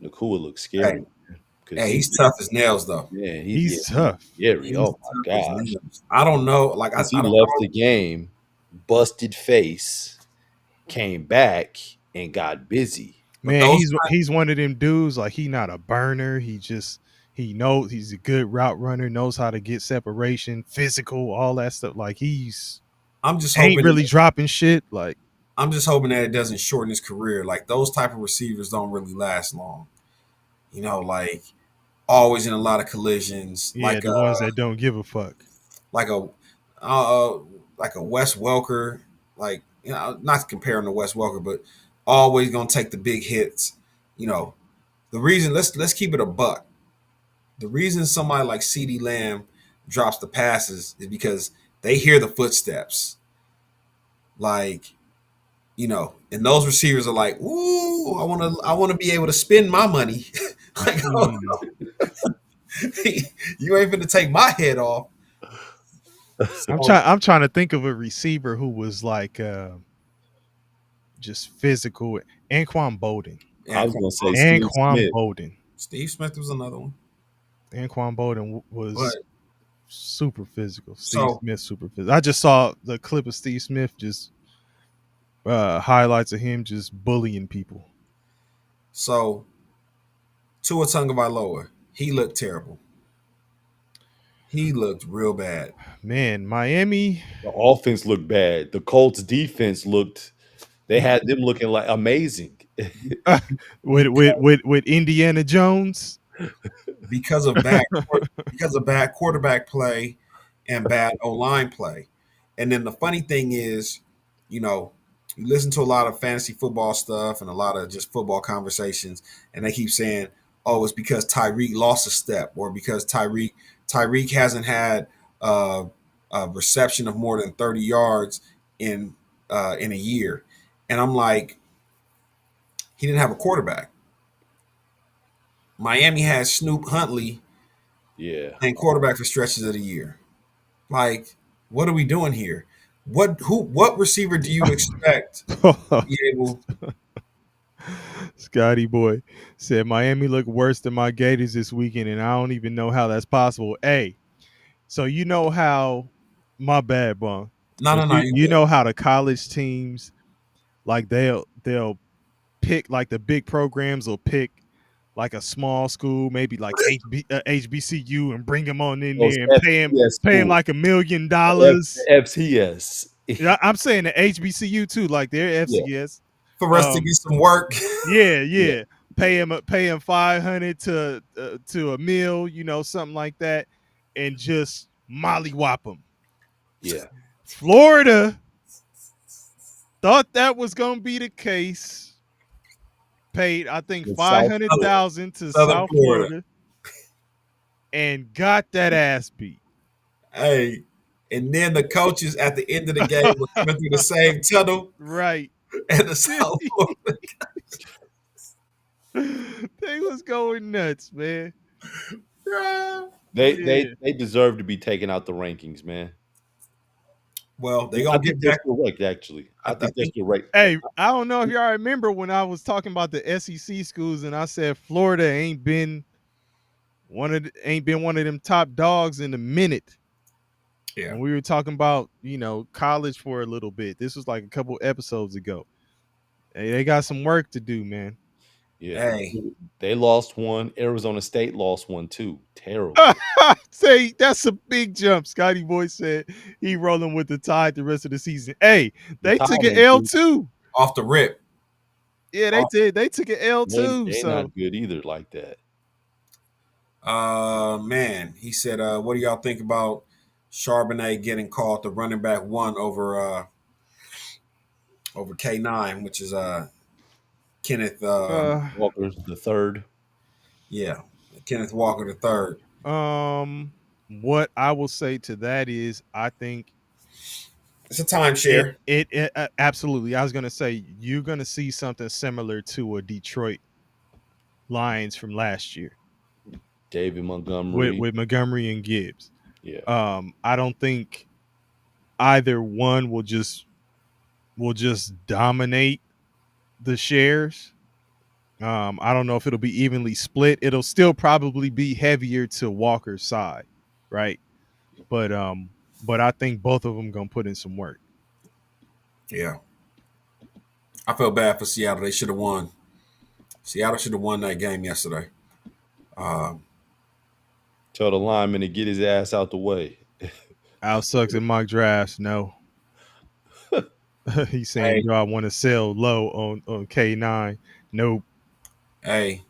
Nakua looks scary. Hey, he's tough as nails, though. Yeah, he's tough. Scary. Oh my gosh! I don't know. Like he left the game, busted face, came back and got busy. Man, he's one of them dudes. Like, he not a burner. He knows he's a good route runner. Knows how to get separation, physical, all that stuff. Like, I'm just hoping ain't really dropping shit. Like, I'm just hoping that it doesn't shorten his career. Like, those type of receivers don't really last long. You know, like, always in a lot of collisions. Yeah, like the ones that don't give a fuck. Like a Wes Welker. Like, you know, not comparing to Wes Welker, but always gonna take the big hits. You know, the reason let's keep it a buck. The reason somebody like CeeDee Lamb drops the passes is because they hear the footsteps. Like, you know, and those receivers are like, "Ooh, I want to be able to spend my money." Like, oh, you ain't finna take my head off. So, I'm trying to think of a receiver who was like just physical. Anquan Bolden. I was gonna say Anquan Bolden. Steve Smith was another one. Anquan Bolden was super physical. Steve Smith super physical. I just saw the clip of Steve Smith, just highlights of him just bullying people. So, Tua Tagovailoa, he looked terrible. He looked real bad. Man, Miami. The offense looked bad. The Colts defense they had them looking like amazing. with Indiana Jones. Because of bad quarterback play and bad O-line play. And then the funny thing is, you know, you listen to a lot of fantasy football stuff and a lot of just football conversations, and they keep saying, oh, it's because Tyreek lost a step, or because Tyreek hasn't had a reception of more than 30 yards in a year. And I'm like, he didn't have a quarterback. Miami had Snoop Huntley Yeah. and quarterback for stretches of the year. Like, what are we doing here? What receiver do you expect to be able? Scotty boy said Miami looked worse than my Gators this weekend, and I don't even know how that's possible. Hey, so you know how my bad, Bun. No, But no, no. you know how the college teams like they'll pick like the big programs will pick like a small school, maybe like HBCU, and bring them on in Those there and FCS pay him schools. like $1 million. Yeah, FCS. I'm saying the HBCU too, like their Yeah. FCS. For us to get some work. Yeah, Yeah. yeah. Pay him 500 to $1 million, you know, something like that, and just mollywop him. Yeah. Florida thought that was gonna be the case. Paid, I think, With 500,000 to Southern South Florida. Florida, and got that ass beat. Hey, and then the coaches at the end of the game were coming through the same tunnel Right. and the South Florida. They was going nuts, man. They deserve to be taken out the rankings, man. Well, they I gonna think get they're back. correct, actually. I think they're correct. Hey, I don't know if y'all remember when I was talking about the SEC schools, and I said Florida ain't been one of them top dogs in a minute. Yeah. And we were talking about, you know, college for a little bit. This was like a couple episodes ago. Hey, they got some work to do, man. Yeah. Hey. They lost one. Arizona State lost one too. Terrible. Say that's a big jump. Scotty Boy said he rolling with the Tide the rest of the season. Hey, they took an L too. Off the rip. Yeah, they did. They took an L too. They're So not good either like that. Man, he said, what do y'all think about Charbonnet getting called the running back one over K9, which is Kenneth Walker the third. Yeah, Kenneth Walker the third. What I will say to that is, I think it's a timeshare. It absolutely. I was gonna say you're gonna see something similar to a Detroit Lions from last year. David Montgomery with Montgomery and Gibbs. Yeah. I don't think either one will just dominate the shares. I don't know if it'll be evenly split. It'll still probably be heavier to Walker's side, right? But I think both of them gonna put in some work. Yeah, I feel bad for Seattle. They should have won. Seattle should have won that game yesterday. Tell the lineman to get his ass out the way. Al sucks in mock drafts. No. He's saying, "Do I want to sell low on K9?" Nope. Hey,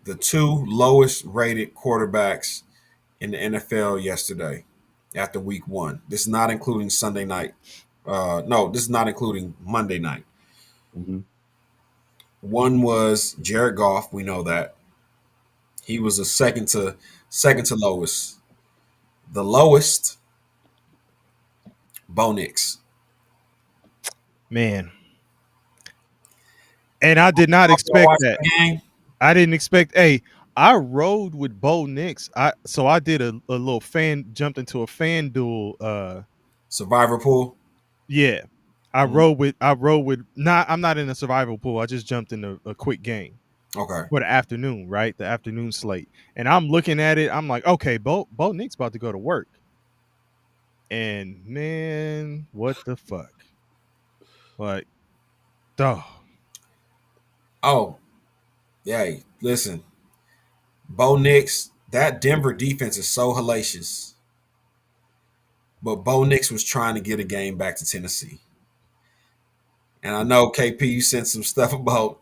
the two lowest rated quarterbacks in the NFL yesterday after week one. This is not including Sunday night. No, this is not including Monday night. Mm-hmm. One was Jared Goff. We know that. He was the second to lowest. The lowest, Bo Nix. Man. And I did not expect that. I didn't expect. Hey, I rode with Bo Nix. So I did a little jumped into a FanDuel survivor pool. Yeah. I rode with I'm not in a survival pool. I just jumped in a quick game. Okay. For the afternoon, right? The afternoon slate. And I'm looking at it. I'm like, okay, Bo Nix about to go to work. And man, what the fuck? Like, duh. Oh, yeah. Listen, Bo Nix, that Denver defense is so hellacious. But Bo Nix was trying to get a game back to Tennessee. And I know, KP, you sent some stuff about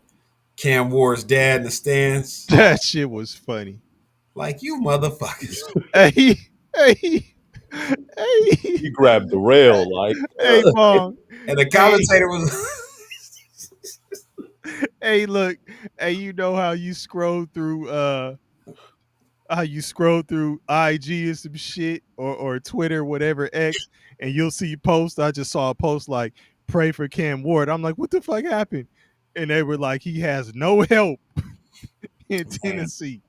Cam Ward's dad in the stands. That shit was funny. Like, you motherfuckers. Hey. He grabbed the rail, like. Hey, Mom. And the commentator was... Hey, look. Hey, you know how you scroll through IG and some shit or Twitter, whatever, X, and you'll see posts. I just saw a post like, pray for Cam Ward. I'm like, what the fuck happened? And they were like, he has no help in Tennessee.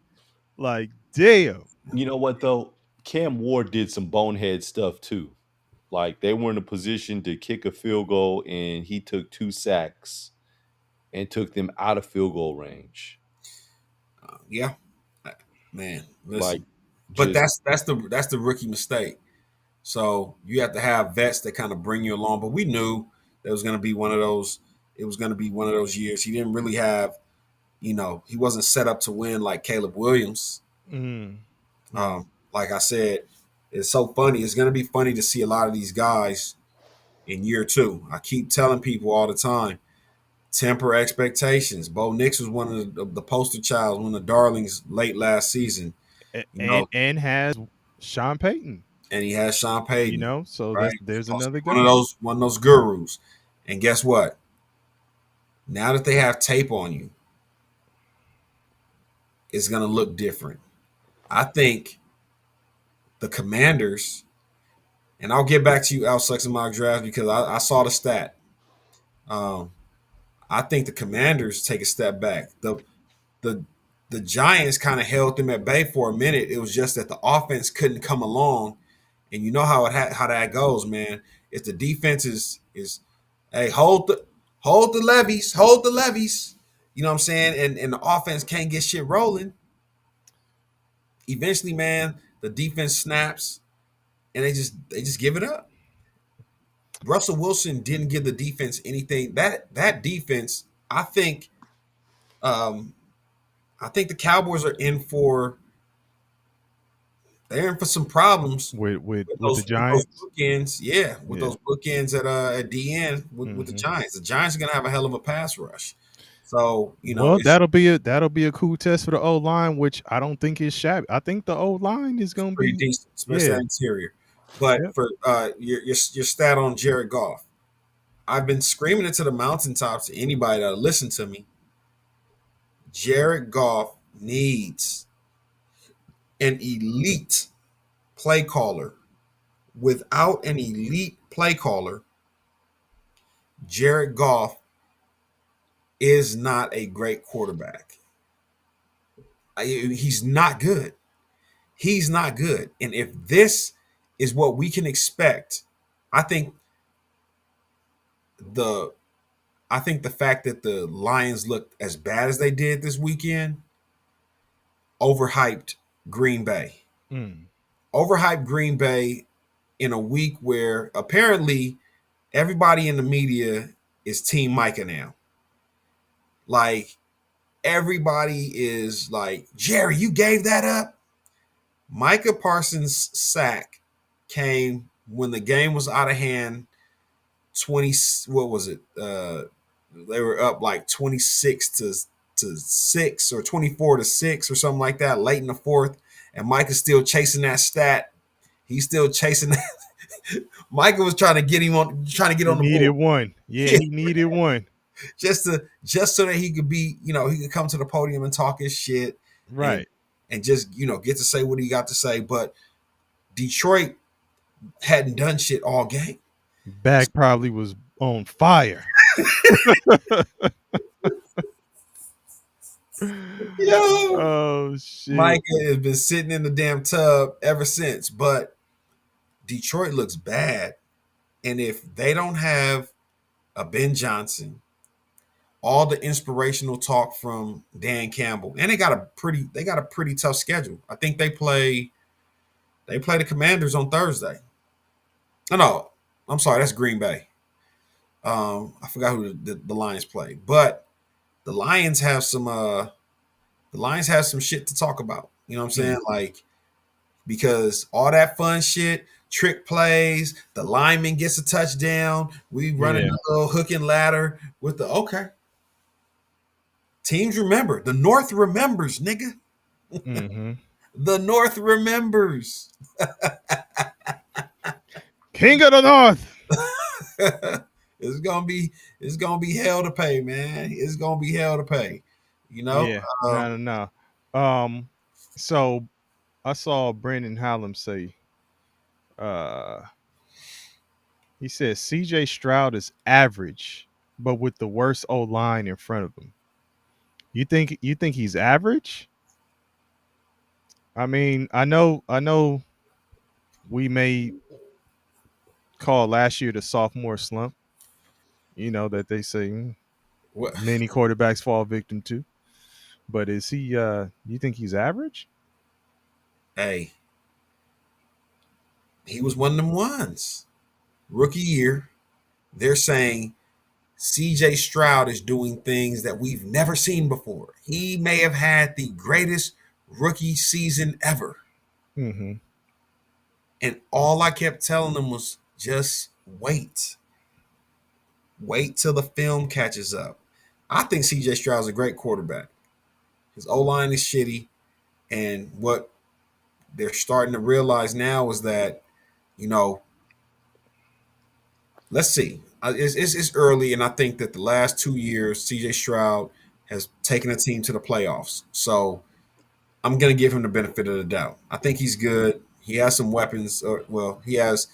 Like, damn. You know what though? Cam Ward did some bonehead stuff too. Like they were in a position to kick a field goal, and he took 2 sacks and took them out of field goal range. Yeah, man. Like, Listen, but just that's the rookie mistake. So you have to have vets that kind of bring you along. But we knew that was going to be one of those. It was going to be one of those years. He didn't really have, he wasn't set up to win like Caleb Williams. Mm. Like I said, it's so funny. It's going to be funny to see a lot of these guys in year 2. I keep telling people all the time, temper expectations. Bo Nix was one of the poster child, one of the darlings late last season. And has Sean Payton. And he has Sean Payton. So right? there's another guy. One of those gurus. And guess what? Now that they have tape on you, it's going to look different. I think the Commanders, and I'll get back to you, Al Sucks in mock draft, because I saw the stat. I think the Commanders take a step back. The Giants kind of held them at bay for a minute. It was just that the offense couldn't come along, and you know how that goes, man. If the defense is hey, hold the levies, you know what I'm saying, and the offense can't get shit rolling. Eventually, man, the defense snaps, and they just give it up. Russell Wilson didn't give the defense anything. That defense, I think the Cowboys are in for some problems with the Giants. Those bookends, those bookends at the end with the Giants. The Giants are gonna have a hell of a pass rush. So that'll be a cool test for the O line, which I don't think is shabby. I think the O line is gonna pretty be decent, especially that interior. But for your stat on Jared Goff, I've been screaming it to the mountaintops to anybody that'll listen to me. Jared Goff needs an elite play caller. Without an elite play caller, Jared Goff is not a great quarterback. He's not good. He's not good. And if this is what we can expect, I think the fact that the Lions looked as bad as they did this weekend overhyped Green Bay. Overhyped Green Bay in a week where apparently everybody in the media is Team Micah now. Like, everybody is like, Jerry, you gave that up? Micah Parsons' sack came when the game was out of hand. 20, what was it? They were up like 26 to 6 or 24 to 6 or something like that late in the fourth. And Micah's still chasing that stat. He's still chasing that. Micah was trying to get on the board. He needed one. Yeah, he needed one. Just so that he could be, he could come to the podium and talk his shit. Right. And just, get to say what he got to say. But Detroit hadn't done shit all game. Back probably was on fire. Yo, oh shit! Micah has been sitting in the damn tub ever since. But Detroit looks bad, and if they don't have a Ben Johnson, all the inspirational talk from Dan Campbell, and they got a pretty tough schedule. I think they play the Commanders on Thursday. Oh, no, I'm sorry, that's Green Bay. I forgot who the Lions play, but the Lions have some shit to talk about. You know what I'm saying? Like, because all that fun shit, trick plays, the lineman gets a touchdown, we running a little hook and ladder with the teams remember. The North remembers, nigga. Mm-hmm. The North remembers. King of the North. It's gonna be hell to pay, man. It's gonna be hell to pay. Yeah. No. So I saw Brandon Hallam say, he says CJ Stroud is average, but with the worst O line in front of him. You think he's average? I mean, I know we may call last year the sophomore slump, that they say What? many quarterbacks fall victim to. But is he you think he's average? Hey, he was one of them ones. Rookie year, they're saying CJ Stroud is doing things that we've never seen before. He may have had the greatest rookie season ever. Mm-hmm. And all I kept telling them was just wait. Wait till the film catches up. I think CJ Stroud's a great quarterback. His O line is shitty. And what they're starting to realize now is that, you know, let's see. It's early, and I think that the last 2 years, CJ Stroud has taken a team to the playoffs. So I'm going to give him the benefit of the doubt. I think he's good. He has some weapons. He has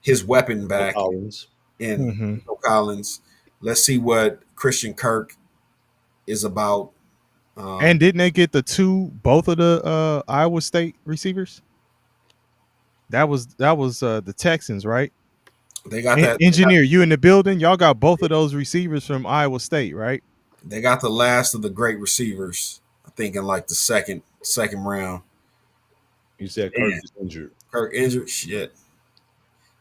his weapon back Collins. in Mm-hmm. Nico Collins. Let's see what Christian Kirk is about. And didn't they get both of the Iowa State receivers? That was the Texans, right? They got that. Engineer, you in the building? Y'all got both of those receivers from Iowa State, right? They got the last of the great receivers. I think in like the second round. You said Kirk is injured. Kirk injured. Shit.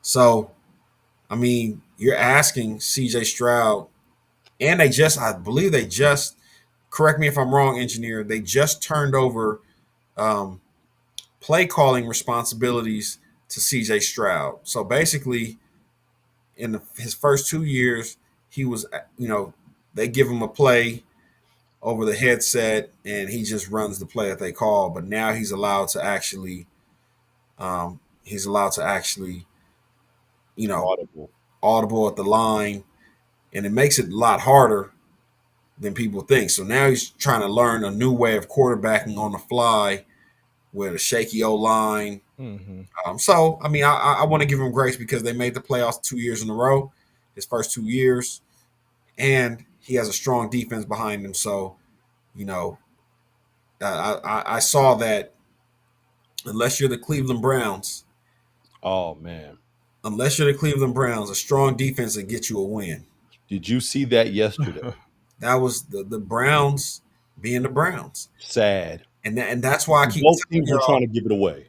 So, I mean, you're asking CJ Stroud, and I believe they just, correct me if I'm wrong, engineer, they just turned over play calling responsibilities to CJ Stroud. So basically, in his first 2 years, he was, they give him a play over the headset, and he just runs the play that they call. But now he's allowed to actually, audible at the line, and it makes it a lot harder than people think. So now he's trying to learn a new way of quarterbacking on the fly with a shaky O line. Mm-hmm. So I mean, I want to give him grace because they made the playoffs 2 years in a row, his first 2 years, and he has a strong defense behind him. So, I saw that unless you're the Cleveland Browns, Oh man, a strong defense will get you a win. did you see that yesterday? That was the Browns being the Browns, Sad. and that's why I keep Both telling teams are y'all, trying to give it away.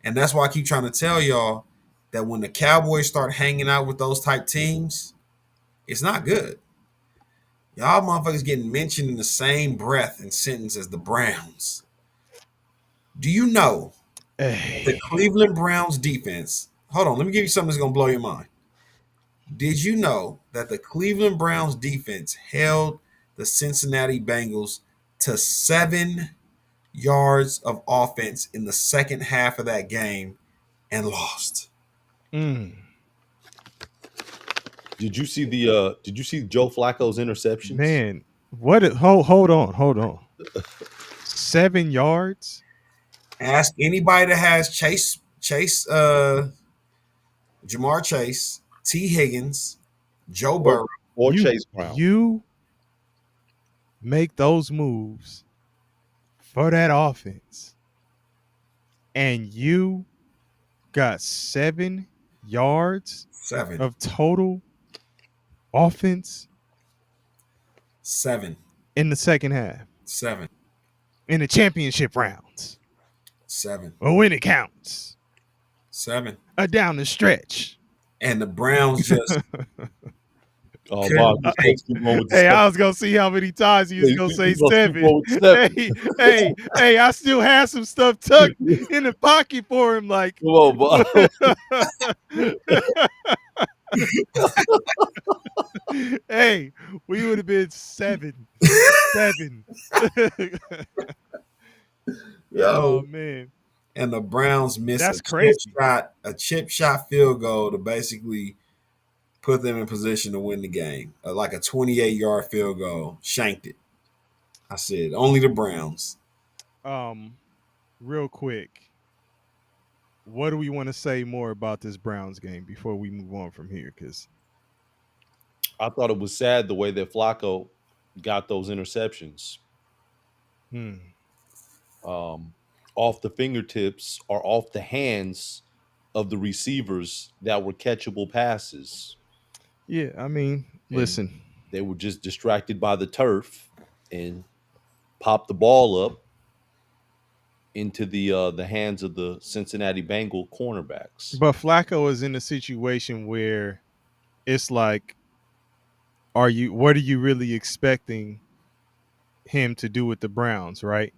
and that's why I keep trying to tell y'all that when the Cowboys start hanging out with those type teams, it's not good. Y'all motherfuckers getting mentioned in the same breath and sentence as the Browns. Do you know the Cleveland Browns defense? Hold on, let me give you something that's gonna blow your mind. Did you know that the Cleveland Browns defense held the Cincinnati Bengals to 7 yards of offense in the second half of that game and lost? Mm. Did you see Joe Flacco's interceptions? Man, what? Hold on. 7 yards? Ask anybody that has Jamar Chase, T. Higgins, Joe Burrow. Or Chase Brown. You make those moves for that offense, and you got 7 yards 7. of total offense 7. in the second half 7. in the championship rounds, 7. or when it counts, 7. or down the stretch. And the Browns just Oh, Bob, Hey, I was gonna see how many times he was gonna say He's gonna 7. go with 7. Hey, I still had some stuff tucked in the pocket for him. Like, Come on, Bob. hey, we would have been 7. Oh man, and the Browns missed That's crazy. a chip shot field goal to basically put them in position to win the game. Like a 28-yard field goal, shanked it. I said, only the Browns. Real quick, what do we want to say more about this Browns game before we move on from here? Because I thought it was sad the way that Flacco got those interceptions. off the fingertips or off the hands of the receivers that were catchable passes. Yeah, I mean, listen. They were just distracted by the turf and popped the ball up into the hands of the Cincinnati Bengal cornerbacks. But Flacco is in a situation where it's like, what are you really expecting him to do with the Browns, right?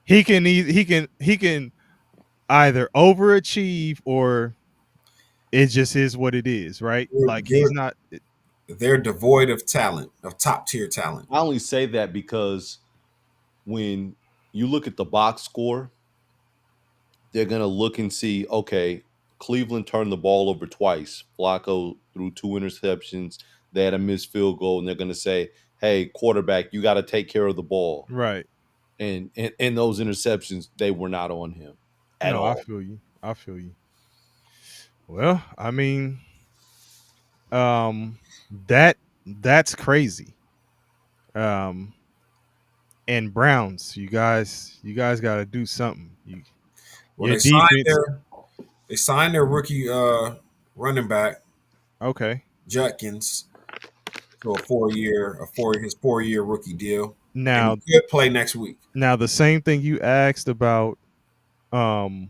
He can either overachieve or it just is what it is, right? Like he's not. They're devoid of talent, of top tier talent. I only say that because when you look at the box score, they're going to look and see, okay, Cleveland turned the ball over twice. Flacco threw 2 interceptions. They had a missed field goal, and they're going to say, hey, quarterback, you got to take care of the ball. Right. And those interceptions, they were not on him at all. I feel you. Well, I mean, that's crazy. And Browns, you guys got to do something. They signed their rookie running back. Okay. Judkins to his 4-year rookie deal. Now he could play next week. Now the same thing you asked about Tua,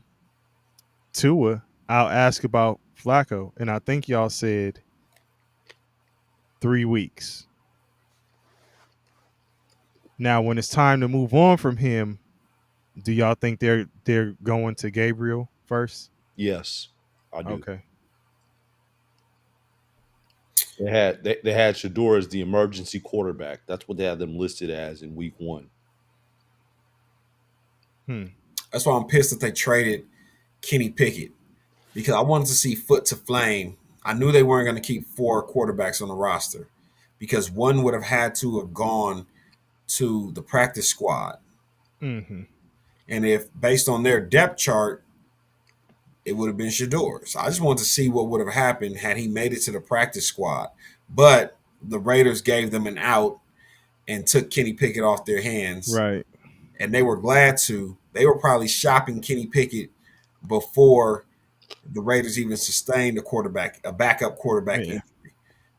I'll ask about Flacco, and I think y'all said 3 weeks. Now, when it's time to move on from him, do y'all think they're going to Gabriel first? Yes, I do. Okay. They had Shador as the emergency quarterback. That's what they had them listed as in week 1. That's why I'm pissed that they traded Kenny Pickett, because I wanted to see foot to flame. I knew they weren't going to keep 4 quarterbacks on the roster because one would have had to have gone to the practice squad. Mm-hmm. And if based on their depth chart, it would have been Shador. So I just wanted to see what would have happened had he made it to the practice squad. But the Raiders gave them an out and took Kenny Pickett off their hands. Right. And they were glad to. They were probably shopping Kenny Pickett before the Raiders even sustained a backup quarterback injury,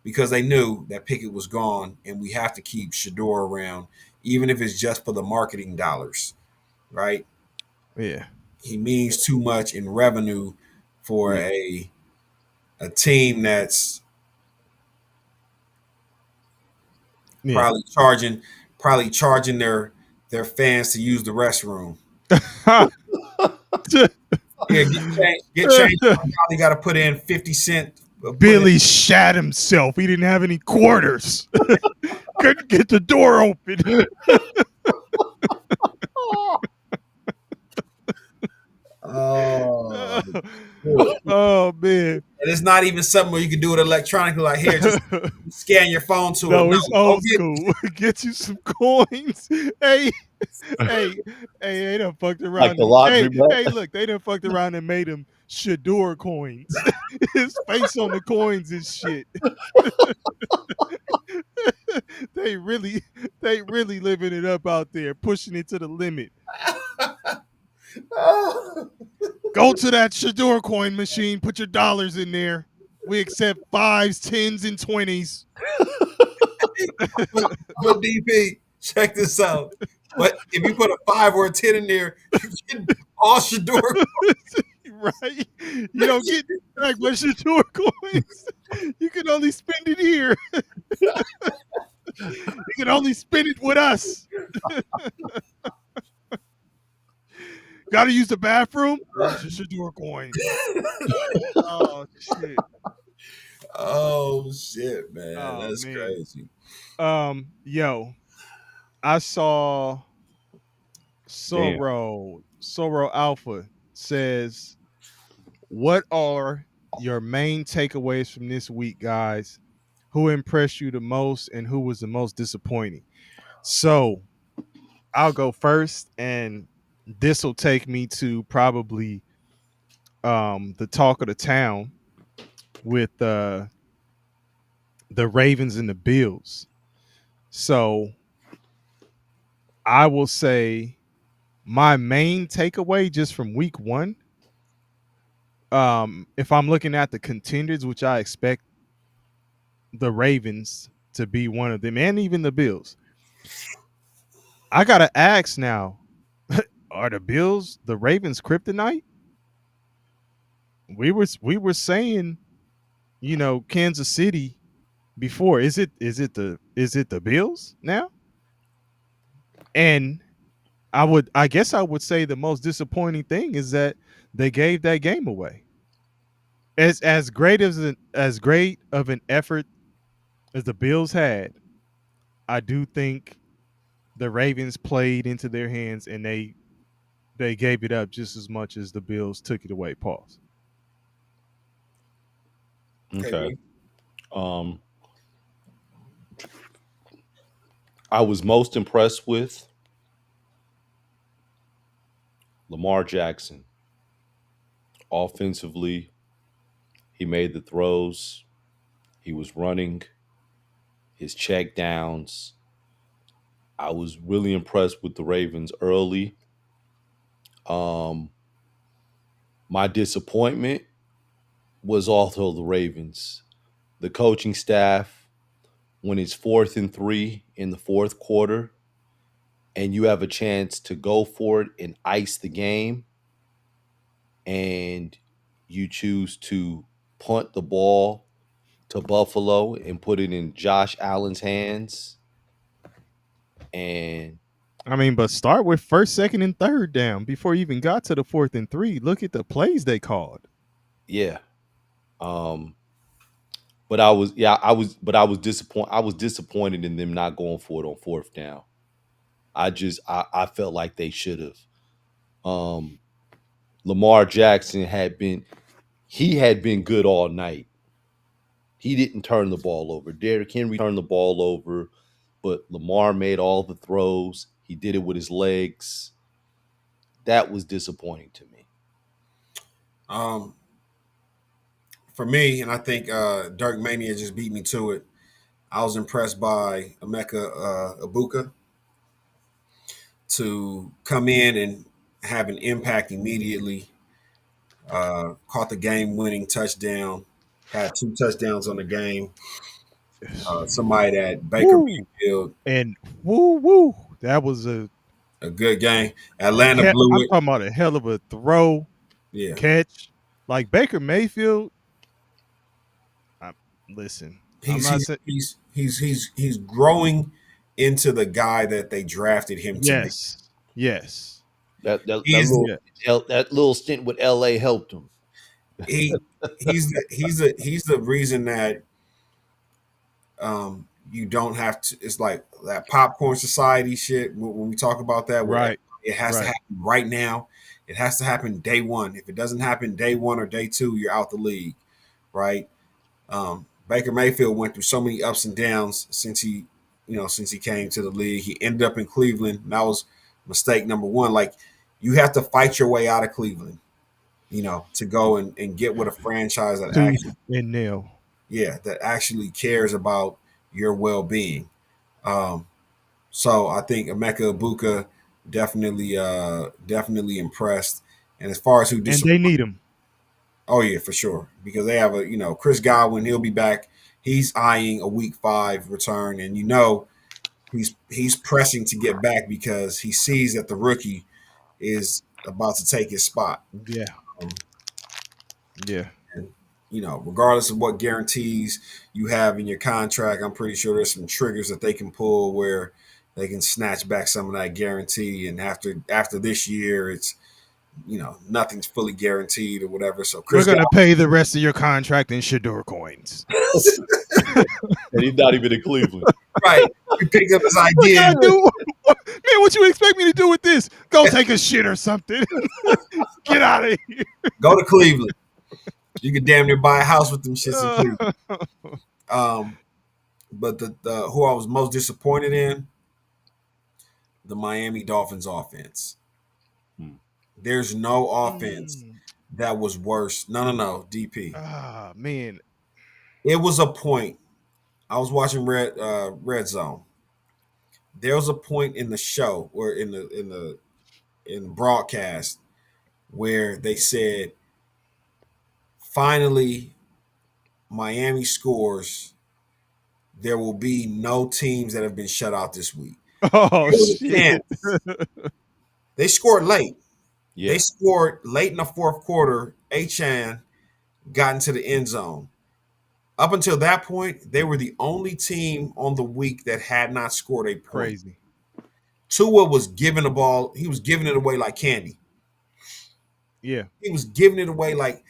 because they knew that Pickett was gone and we have to keep Shador around, even if it's just for the marketing dollars, right? Yeah. He means too much in revenue for a team that's probably charging their fans to use the restroom. Yeah, get change. Probably got to put in 50 cents. Billy shat himself. He didn't have any quarters. Couldn't get the door open. Oh man! And it's not even something where you can do it electronically. Like, here, just scan your phone to it. No, it's old school. Get you some coins. Hey, they done fucked around. Like the lottery. Hey, look, they done fucked around and made him Shador coins. His face on the coins and shit. They really living it up out there, pushing it to the limit. Go to that Shador coin machine, put your dollars in there. We accept 5s, 10s, and 20s. But DP, check this out. But if you put a 5 or a 10 in there, you get all Shador coins. Right? You don't get back my Shador coins. You can only spend it here. You can only spend it with us. Got to use the bathroom? Shador coins. Oh, shit. Oh, shit, man. That's man. crazy. Yo, I saw Soro Alpha says, what are your main takeaways from this week, guys? Who impressed you the most and who was the most disappointing? So I'll go first, and this will take me to probably the talk of the town with the Ravens and the Bills. So I will say My main takeaway just from week 1, if I'm looking at the contenders, which I expect the Ravens to be one of them, and even the Bills, I gotta ask now: are the Bills the Ravens' kryptonite? We were saying, Kansas City before. Is it the Bills now? And I guess I would say the most disappointing thing is that they gave that game away. As great of an effort as the Bills had, I do think the Ravens played into their hands, and they gave it up just as much as the Bills took it away. Pause. Okay. I was most impressed with Lamar Jackson. Offensively, he made the throws. He was running his check downs. I was really impressed with the Ravens early. My disappointment was also the Ravens. The coaching staff, when it's 4th and 3 in the fourth quarter, and you have a chance to go for it and ice the game, and you choose to punt the ball to Buffalo and put it in Josh Allen's hands. And I mean, but start with first, second, and third down before you even got to the 4th and 3. Look at the plays they called. yeah. But I was disappointed. I was disappointed in them not going for it on fourth down. I felt like they should have. Lamar Jackson had been good all night. He didn't turn the ball over. Derrick Henry turned the ball over, but Lamar made all the throws. He did it with his legs. That was disappointing to me. For me, and I think Dirk Mania just beat me to it. I was impressed by Emeka Ibuka to come in and have an impact immediately. Caught the game-winning touchdown. Had 2 touchdowns on the game. Somebody that Baker Woo. Mayfield, And woo, that was a good game. Atlanta I'm blew it. talking about a hell of a throw, Yeah, catch. Like Baker Mayfield. Listen, I'm not saying he's growing into the guy that they drafted him to be. Yes. That He's little stint with LA helped him. he's the reason that you don't have to. It's like that popcorn society shit. When we talk about that, where Right. it has to happen right now. It has to happen day one. If it doesn't happen day one or day two, you're out the league, right? Baker Mayfield went through so many ups and downs since he came to the league. He ended up in Cleveland. And that was mistake number one. Like, you have to fight your way out of Cleveland, to go and get with a franchise that Tooth and nail. that actually cares about your well-being. So I think Emeka Ibuka definitely impressed. And as far as who And they need him. oh yeah, for sure, because they have Chris Godwin. He'll be back. He's eyeing a Week 5 return, and he's pressing to get back because he sees that the rookie is about to take his spot. Yeah. And, regardless of what guarantees you have in your contract, I'm pretty sure there's some triggers that they can pull where they can snatch back some of that guarantee. And after this year, it's nothing's fully guaranteed or whatever. So We're gonna pay the rest of your contract in Shador coins. And he's not even in Cleveland. Right. We picked up his idea. Man, what you expect me to do with this? Go take a shit or something. Get out of here. Go to Cleveland. You could damn near buy a house with them shits in Cleveland. But the who I was most disappointed in, the Miami Dolphins offense. There's no offense that was worse. No, DP. Ah, man. It was a point. I was watching Red Zone. There was a point in the show or in in broadcast where they said, finally, Miami scores. There will be no teams that have been shut out this week. Oh There was a shit! chance. They scored late. Yeah. They scored late in the fourth quarter. Achan got into the end zone. Up until that point, they were the only team on the week that had not scored a point. Crazy. Tua was giving the ball. He was giving it away like candy. Yeah. He was giving it away like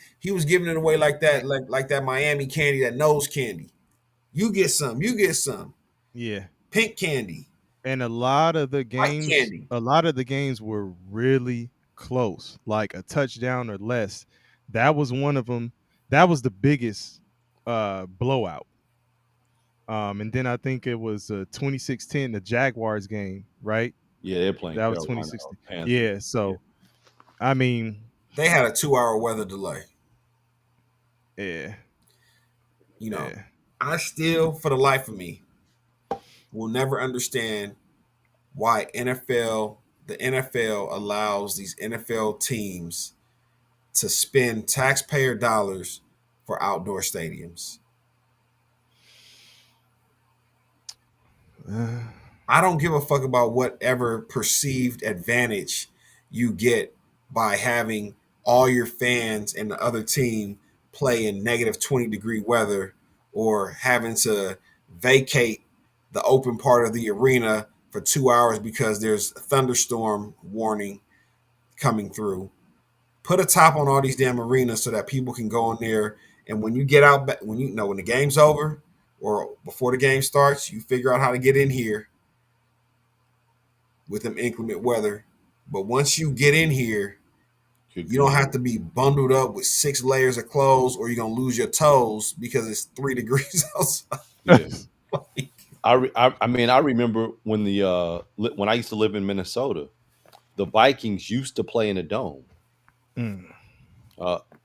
that, like that Miami candy, that nose candy. You get some. You get some. Yeah. Pink candy. And a lot of the White games were really close, like a touchdown or less. That was one of them. That was the biggest blowout. And then I think it was 2016, the Jaguars game, right? Yeah, they're playing. That was Carolina 2016. Panthers. Yeah, so I mean, They had a 2-hour weather delay. yeah, You know, yeah. I still, for the life of me, will never understand why the NFL allows these NFL teams to spend taxpayer dollars for outdoor stadiums. I don't give a fuck about whatever perceived advantage you get by having all your fans and the other team play in negative 20-degree weather, or having to vacate the open part of the arena for 2 hours because there's a thunderstorm warning coming through. Put a top on all these damn arenas so that people can go in there, and when you get out, when the game's over or before the game starts, you figure out how to get in here with them inclement weather. But once you get in here, you don't have to be bundled up with 6 layers of clothes, or you're gonna lose your toes because it's 3 degrees outside. Yeah. I mean, I remember when when I used to live in Minnesota, the Vikings used to play in a dome.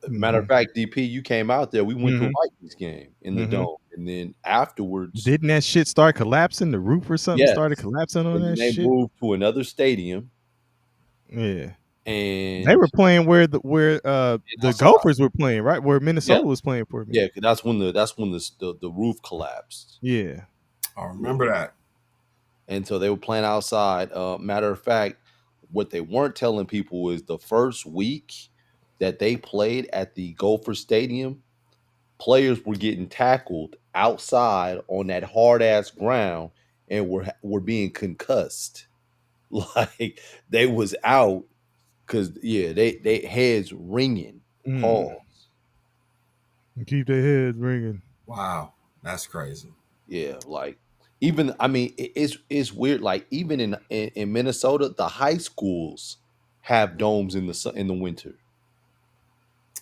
Matter of fact, DP, you came out there. We went to a Vikings game in the dome, and then afterwards, Didn't that shit start collapsing? The roof or something Yes. started collapsing on and that they shit. moved to another stadium, Yeah, and they were playing where the outside. Gophers were playing, right? Where Minnesota was playing for me. Yeah, 'cause that's when the roof collapsed. Yeah. I remember that. And so they were playing outside. Matter of fact, what they weren't telling people is the first week that they played at the Gopher Stadium, players were getting tackled outside on that hard ass ground and were being concussed. Like they was out because they heads ringing. Pause. Keep their heads ringing. Wow, that's crazy. Yeah, like even I mean it's weird. Like even in Minnesota, the high schools have domes in the winter.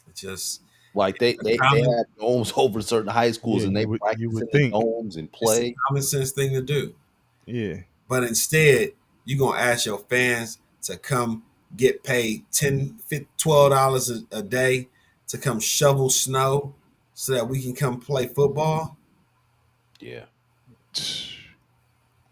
It just Like they have domes over certain high schools, Yeah, and they you would practice in the think. domes and it's play. a common sense thing to do. Yeah. But instead, you're going to ask your fans to come get paid $10, $12 a day to come shovel snow so that we can come play football. Yeah.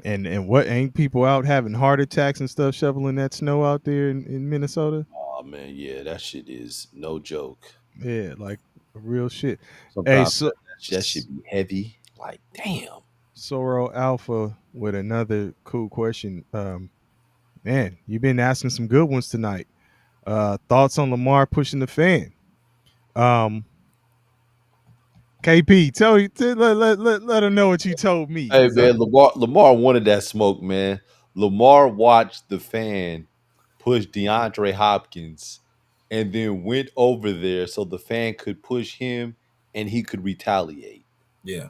And what, ain't people out having heart attacks and stuff shoveling that snow out there in Minnesota? Oh man, yeah, that shit is no joke. Yeah, like real shit. Sometimes so that should be heavy. Like, damn. Soro Alpha with another cool question. Man, you've been asking some good ones tonight. Thoughts on Lamar pushing the fan? KP, let him know what you told me. Hey man, Lamar wanted that smoke, man. Lamar watched the fan push DeAndre Hopkins and then went over there so the fan could push him and he could retaliate. Yeah.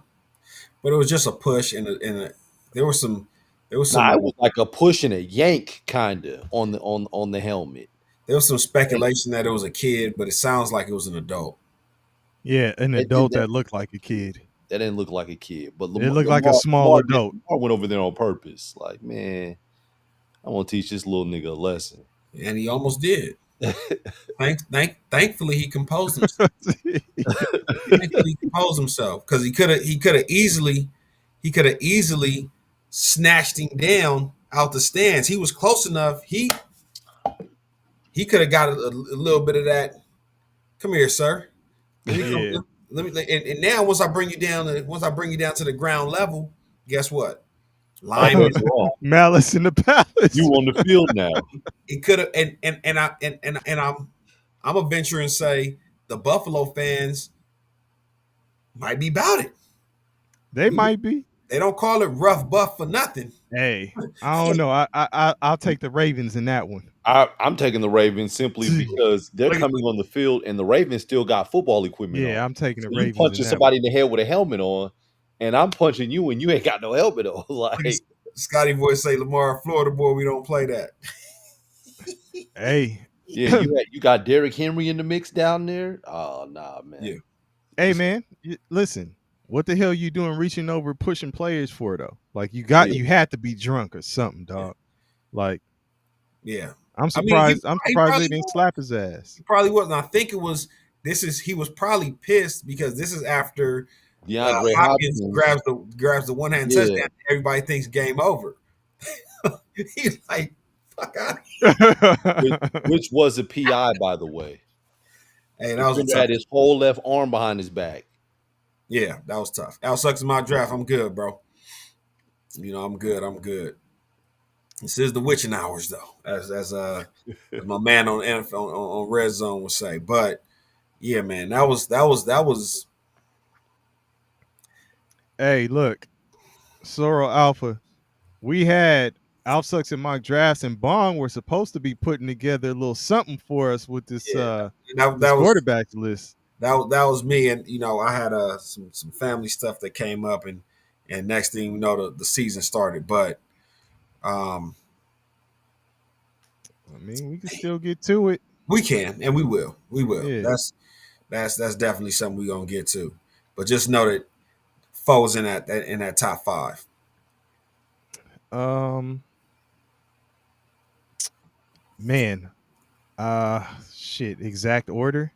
But it was just a push and there was some It was like a push and a yank kinda on the helmet. There was some speculation that it was a kid, but it sounds like it was an adult. Yeah, an adult that looked like a kid. That didn't look like a kid, but it looked like a small adult. Lamar went over there on purpose. Like, man, I want to teach this little nigga a lesson. And he almost did. Thankfully, he composed himself. Because he could have easily snatched him down out the stands. He was close enough. He he could have got a little bit of that. Come here, sir. Let me come. Yeah. Let me. And now once I bring you down to the ground level, guess what? Lineman. That's wrong. Malice in the palace. You on the field now. It could have, and I'm a venture and say the Buffalo fans might be about it. They might be. They don't call it rough buff for nothing. Hey, I don't know. I'll take the Ravens in that one. I'm taking the Ravens simply because they're coming on the field and the Ravens still got football equipment on. Yeah, I'm taking the So you Ravens. punching in that somebody in the head with a helmet on, and I'm punching you and you ain't got no helmet on. Like, Scotty boy say, Lamar, Florida boy, we don't play that. one. Hey, yeah, you got Derrick Henry in the mix down there. Oh nah, man. Yeah. hey, man, listen. What the hell you doing reaching over pushing players for though? Like you had to be drunk or something, dog. Like Yeah. I'm I mean, surprised. he I'm surprised probably they didn't was. slap his ass. He probably wasn't. I think it was. He was probably pissed because this is after DeAndre Hopkins Hopkins. grabs the one hand Yeah. touchdown. Everybody thinks game over. He's like, fuck out of here. which was a PI, by the way. Hey, that was He tough. had his whole left arm behind his back. Yeah, that was tough. Al sucks in my draft. I'm good, bro. You know, I'm good. I'm good. This is the witching hours, though, as my man on NFL on Red Zone would say. But yeah, man, that was. Hey, look, Sorrel Alpha. We had Alpha Sucks and mock drafts, and Bong were supposed to be putting together a little something for us with this That this was quarterbacks list. that was me, and you know, I had some family stuff that came up, and next thing you know, the season started. But I mean, we can still get to it. we can, and we will. Yeah. That's definitely something we're gonna get to. But just know that Foe's in that top 5. Man, shit, exact order.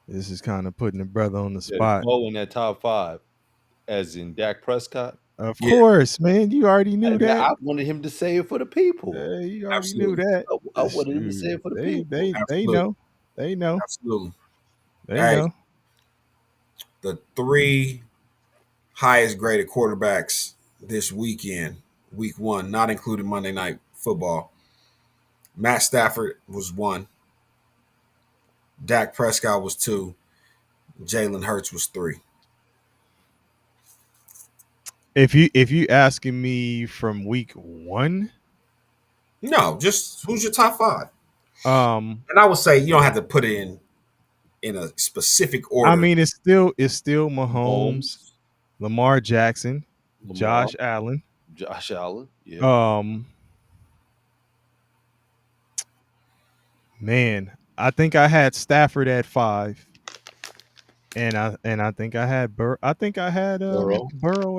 This is kind of putting the brother on the spot. Bo in that top 5, as in Dak Prescott. Of course, man. You already knew Hey, that. man, I wanted him to say it for the people. You already Absolutely. knew that. I wanted him to say it for the people. They Absolutely. know. They know. Absolutely. They Hey. know. The 3 highest graded quarterbacks this weekend, week 1, not including Monday Night Football. Matt Stafford was 1. Dak Prescott was 2. Jalen Hurts was 3. If you asking me from week 1, No, just who's your top 5? um, And I would say you don't have to put it in a specific order. I mean it's still Mahomes, Lamar Jackson, Lamar, Josh Allen. Yeah. Man, I think I had Stafford at 5, and I think I had Burrow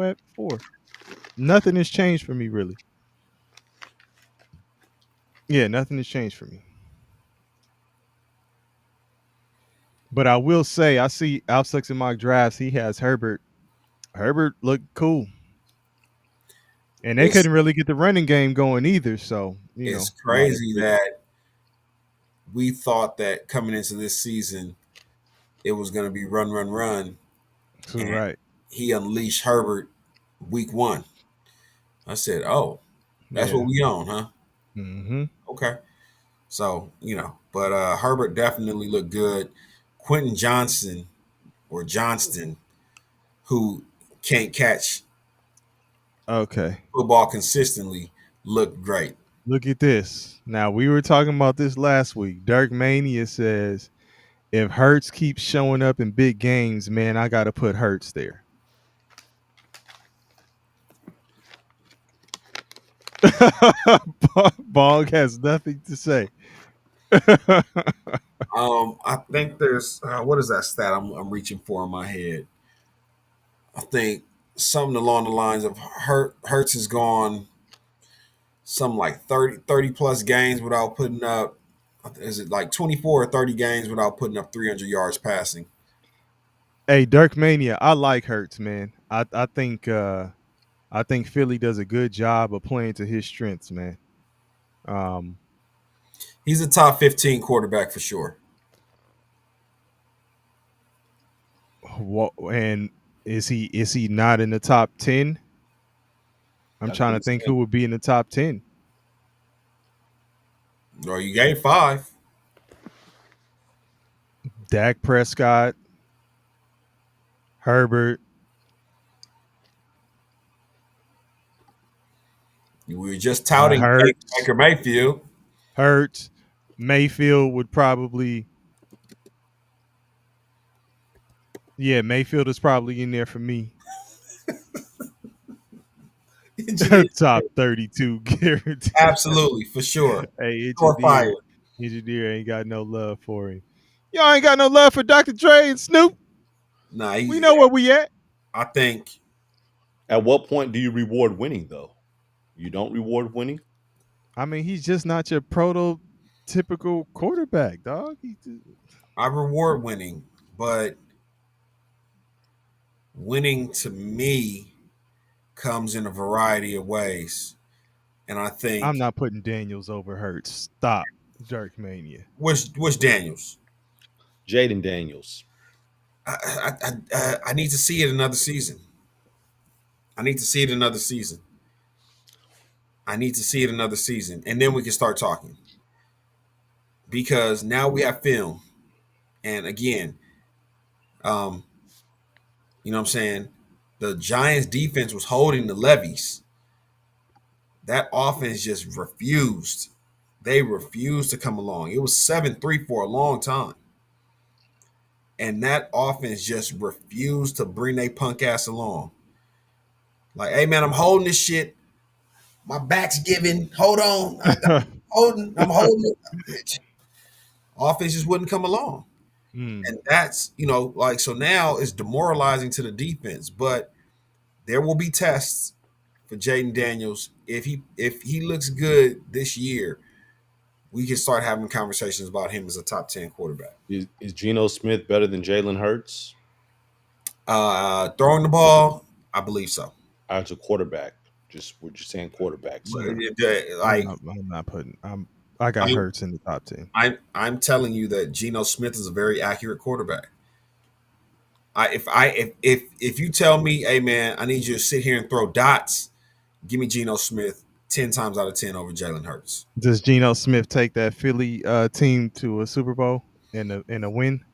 at 4. Nothing has changed for me really. Yeah, nothing has changed for me. But I will say, I see Alf Sucks in mock drafts. He has Herbert. Herbert looked cool, and they couldn't really get the running game going either. So it's crazy that we thought that coming into this season, it was going to be run. Right. He unleashed Herbert week 1. I said, "Oh, that's what we on, huh?" Mm-hmm. Okay. So but Herbert definitely looked good. Quentin Johnston, who can't catch football consistently, looked great. Look at this. Now, we were talking about this last week. Dirk Mania says, if Hurts keeps showing up in big games, man, I got to put Hurts there. Bog has nothing to say. I think there's what is that stat I'm reaching for in my head? I think something along the lines of Hurts has gone some like 30 plus games without putting up. Is it like 24 or 30 games without putting up 300 yards passing? Hey, Dirk Mania, I like Hurts, man. I think Philly does a good job of playing to his strengths, man. He's a top 15 quarterback for sure. And is he not in the top 10? I'm That's trying what to think he's who would be in the top 10. Or you gave 5. Dak Prescott, Herbert. We were just touting Hurts. Baker Mayfield. Hurts. Mayfield would probably. Yeah, Mayfield is probably in there for me. Top 32 guaranteed. Absolutely, for sure. Hey, Or fired. Engineer ain't got no love for him. Y'all ain't got no love for Dr. Dre and Snoop. Nah, We know where we at. I think. At what point do you reward winning, though? You don't reward winning? I mean, he's just not your prototypical quarterback, dog. I reward winning, but winning to me comes in a variety of ways. And I think I'm not putting Daniels over Hurts. Stop, Jerk Mania. Which Daniels? Jaden Daniels. I need to see it another season. I need to see it another season. And then we can start talking. Because now we have film. And again, you know what I'm saying? The Giants defense was holding the levies. That offense just refused. They refused to come along. It was 7-3 for a long time. And that offense just refused to bring their punk ass along. Like, hey, man, I'm holding this shit. My back's giving. Hold on. I'm holding it. Offense just wouldn't come along. And that's, so now it's demoralizing to the defense. But there will be tests for Jaden Daniels. If he looks good this year, we can start having conversations about him as a top 10 quarterback. Is Geno Smith better than Jalen Hurts? Throwing the ball, I believe so. As a quarterback, we're just saying quarterback. So. I'm not putting. I got Hurts in the top 10. I'm telling you that Geno Smith is a very accurate quarterback. If you tell me, hey man, I need you to sit here and throw dots, give me Geno Smith 10 times out of 10 over Jalen Hurts. Does Geno Smith take that Philly team to a Super Bowl and a win?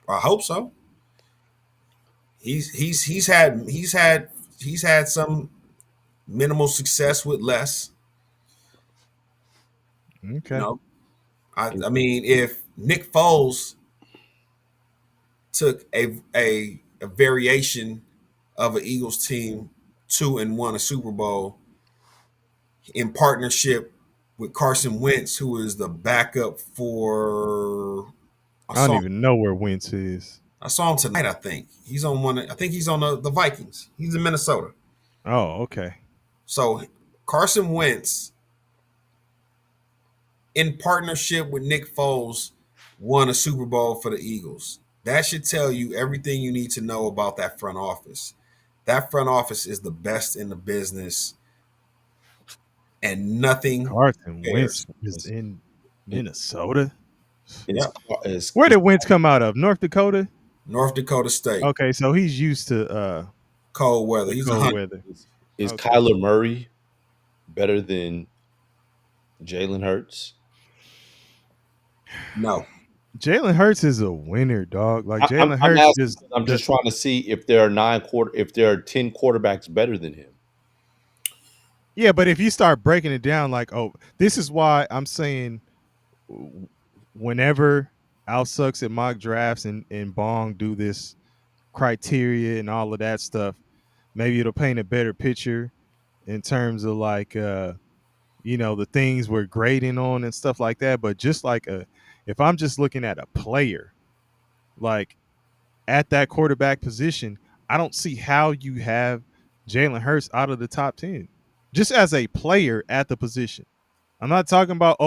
I hope so. He's had some minimal success with less. Okay. I mean, if Nick Foles took a variation of an Eagles team to and won a Super Bowl in partnership with Carson Wentz, who is the backup for. I don't even know where Wentz is. I saw him tonight. I think he's on one. I think he's on the Vikings. He's in Minnesota. Oh, okay. So Carson Wentz, in partnership with Nick Foles, won a Super Bowl for the Eagles. That should tell you everything you need to know about that front office. That front office is the best in the business, and nothing. Carson Wentz is in Minnesota. Yeah. Where did Wentz come out of? North Dakota? North Dakota State. Okay, so he's used to cold weather. He's cold weather. Is Kyler Murray better than Jalen Hurts? No. Jalen Hurts is a winner, dog. Like Jalen Hurts I'm just trying to see if there are 10 quarterbacks better than him. Yeah, but if you start breaking it down, like, this is why I'm saying whenever Al Sucks at mock drafts and Bong do this criteria and all of that stuff, maybe it'll paint a better picture in terms of like the things we're grading on and stuff like that. But just like if I'm just looking at a player, like at that quarterback position, I don't see how you have Jalen Hurts out of the top 10 just as a player at the position. I'm not talking about,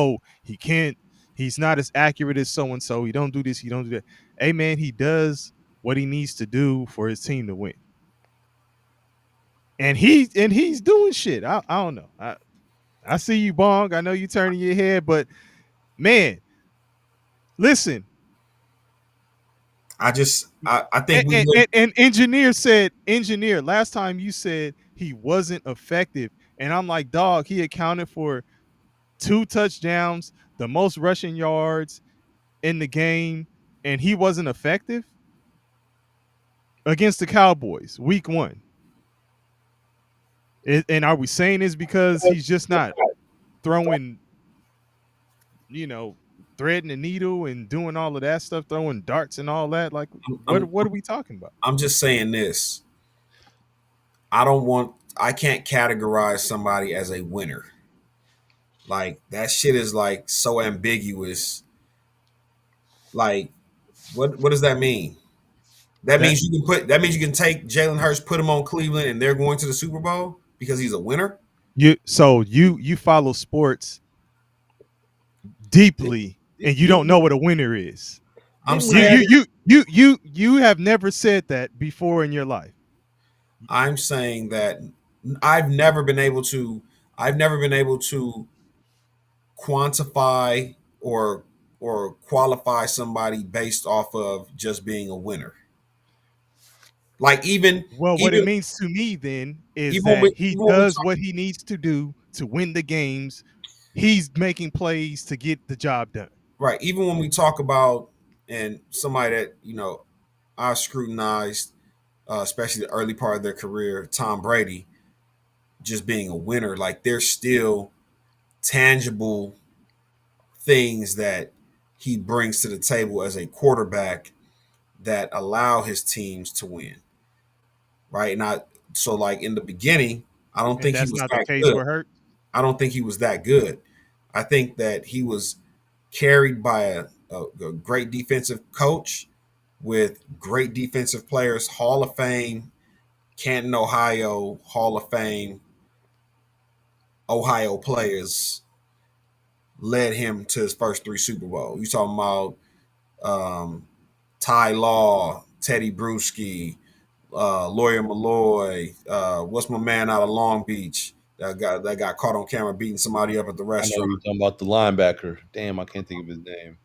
he's not as accurate as so-and-so. He don't do this. He don't do that. Hey man, he does what he needs to do for his team to win. And he's doing shit. I don't know. I I see you, Bong. I know you turning your head, but man, listen. I think And, we and, would. and engineer, last time you said he wasn't effective. And I'm like, dog, he accounted for 2 touchdowns, the most rushing yards in the game, and he wasn't effective against the Cowboys week 1. And are we saying this because he's just not throwing, threading the needle and doing all of that stuff, throwing darts and all that? Like, what are we talking about? I'm just saying this. I can't categorize somebody as a winner. Like that shit is like so ambiguous. Like, what does that mean? That means you can take Jalen Hurts, put him on Cleveland, and they're going to the Super Bowl because he's a winner. You follow sports deeply, and you don't know what a winner is. I'm saying You have never said that before in your life. I'm saying that I've never been able to quantify or qualify somebody based off of just being a winner. Like What it means to me then is even that he does what he needs to do to win the games. He's making plays to get the job done. Right. Even when we talk about and somebody that I scrutinized, especially the early part of their career, Tom Brady, just being a winner. Like there's still tangible things that he brings to the table as a quarterback that allow his teams to win. Right. So like in the beginning, I don't think he was not that the case good. for Hurt. I don't think he was that good. I think that he was carried by a great defensive coach with great defensive players, Hall of Fame, Canton, Ohio, Hall of Fame, Ohio players led him to his first 3 Super Bowls. You talking about Ty Law, Teddy Bruschi, Lawyer Malloy, what's my man out of Long Beach that got caught on camera beating somebody up at the I know restaurant? you're talking about the linebacker. Damn, I can't think of his name.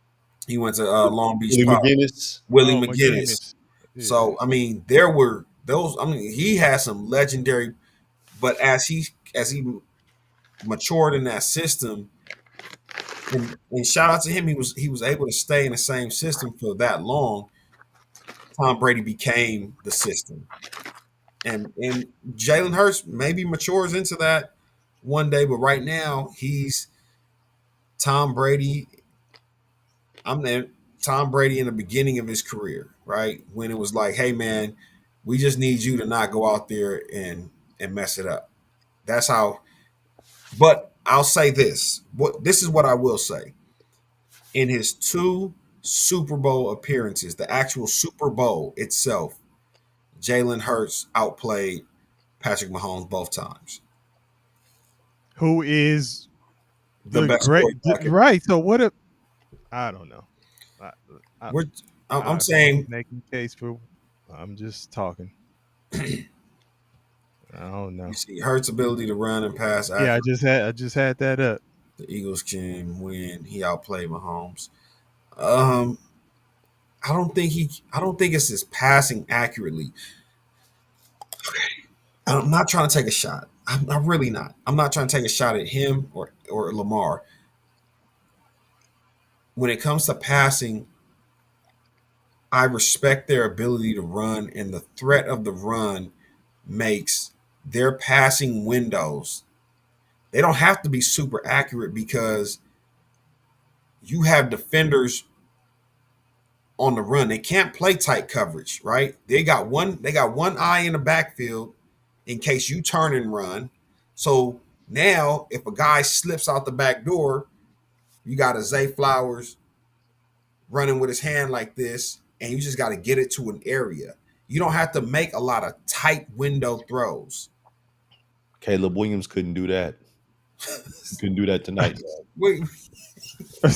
He went to Long Beach. Willie McGinnis. Willie Oh, McGinnis. Yeah. So I mean, there were those. I mean, he had some legendary, but as he matured in that system, and shout out to him, he was able to stay in the same system for that long. Tom Brady became the system, and Jalen Hurts maybe matures into that one day, but right now he's Tom Brady. Tom Brady in the beginning of his career, right? When it was like, hey man, we just need you to not go out there and mess it up. That's how. But I'll say this. This is what I will say. In his 2 Super Bowl appearances, the actual Super Bowl itself, Jalen Hurts outplayed Patrick Mahomes both times. Who is The best great quarterback. right? So what? I don't know. I'm saying making case for. I'm just talking. I don't know. you see Hurts' ability to run and pass. Yeah, I just had that up. The Eagles can win. He outplayed Mahomes. I don't think it's his passing accurately. I'm not trying to take a shot. I'm really not. I'm not trying to take a shot at him or Lamar. When it comes to passing, I respect their ability to run, and the threat of the run makes their passing windows. They don't have to be super accurate because you have defenders on the run. They can't play tight coverage, right? They got one eye in the backfield in case you turn and run. So now if a guy slips out the back door, you got a Zay Flowers running with his hand like this, and you just got to get it to an area. You don't have to make a lot of tight window throws. Caleb Williams couldn't do that. Couldn't do that tonight. Wait, no,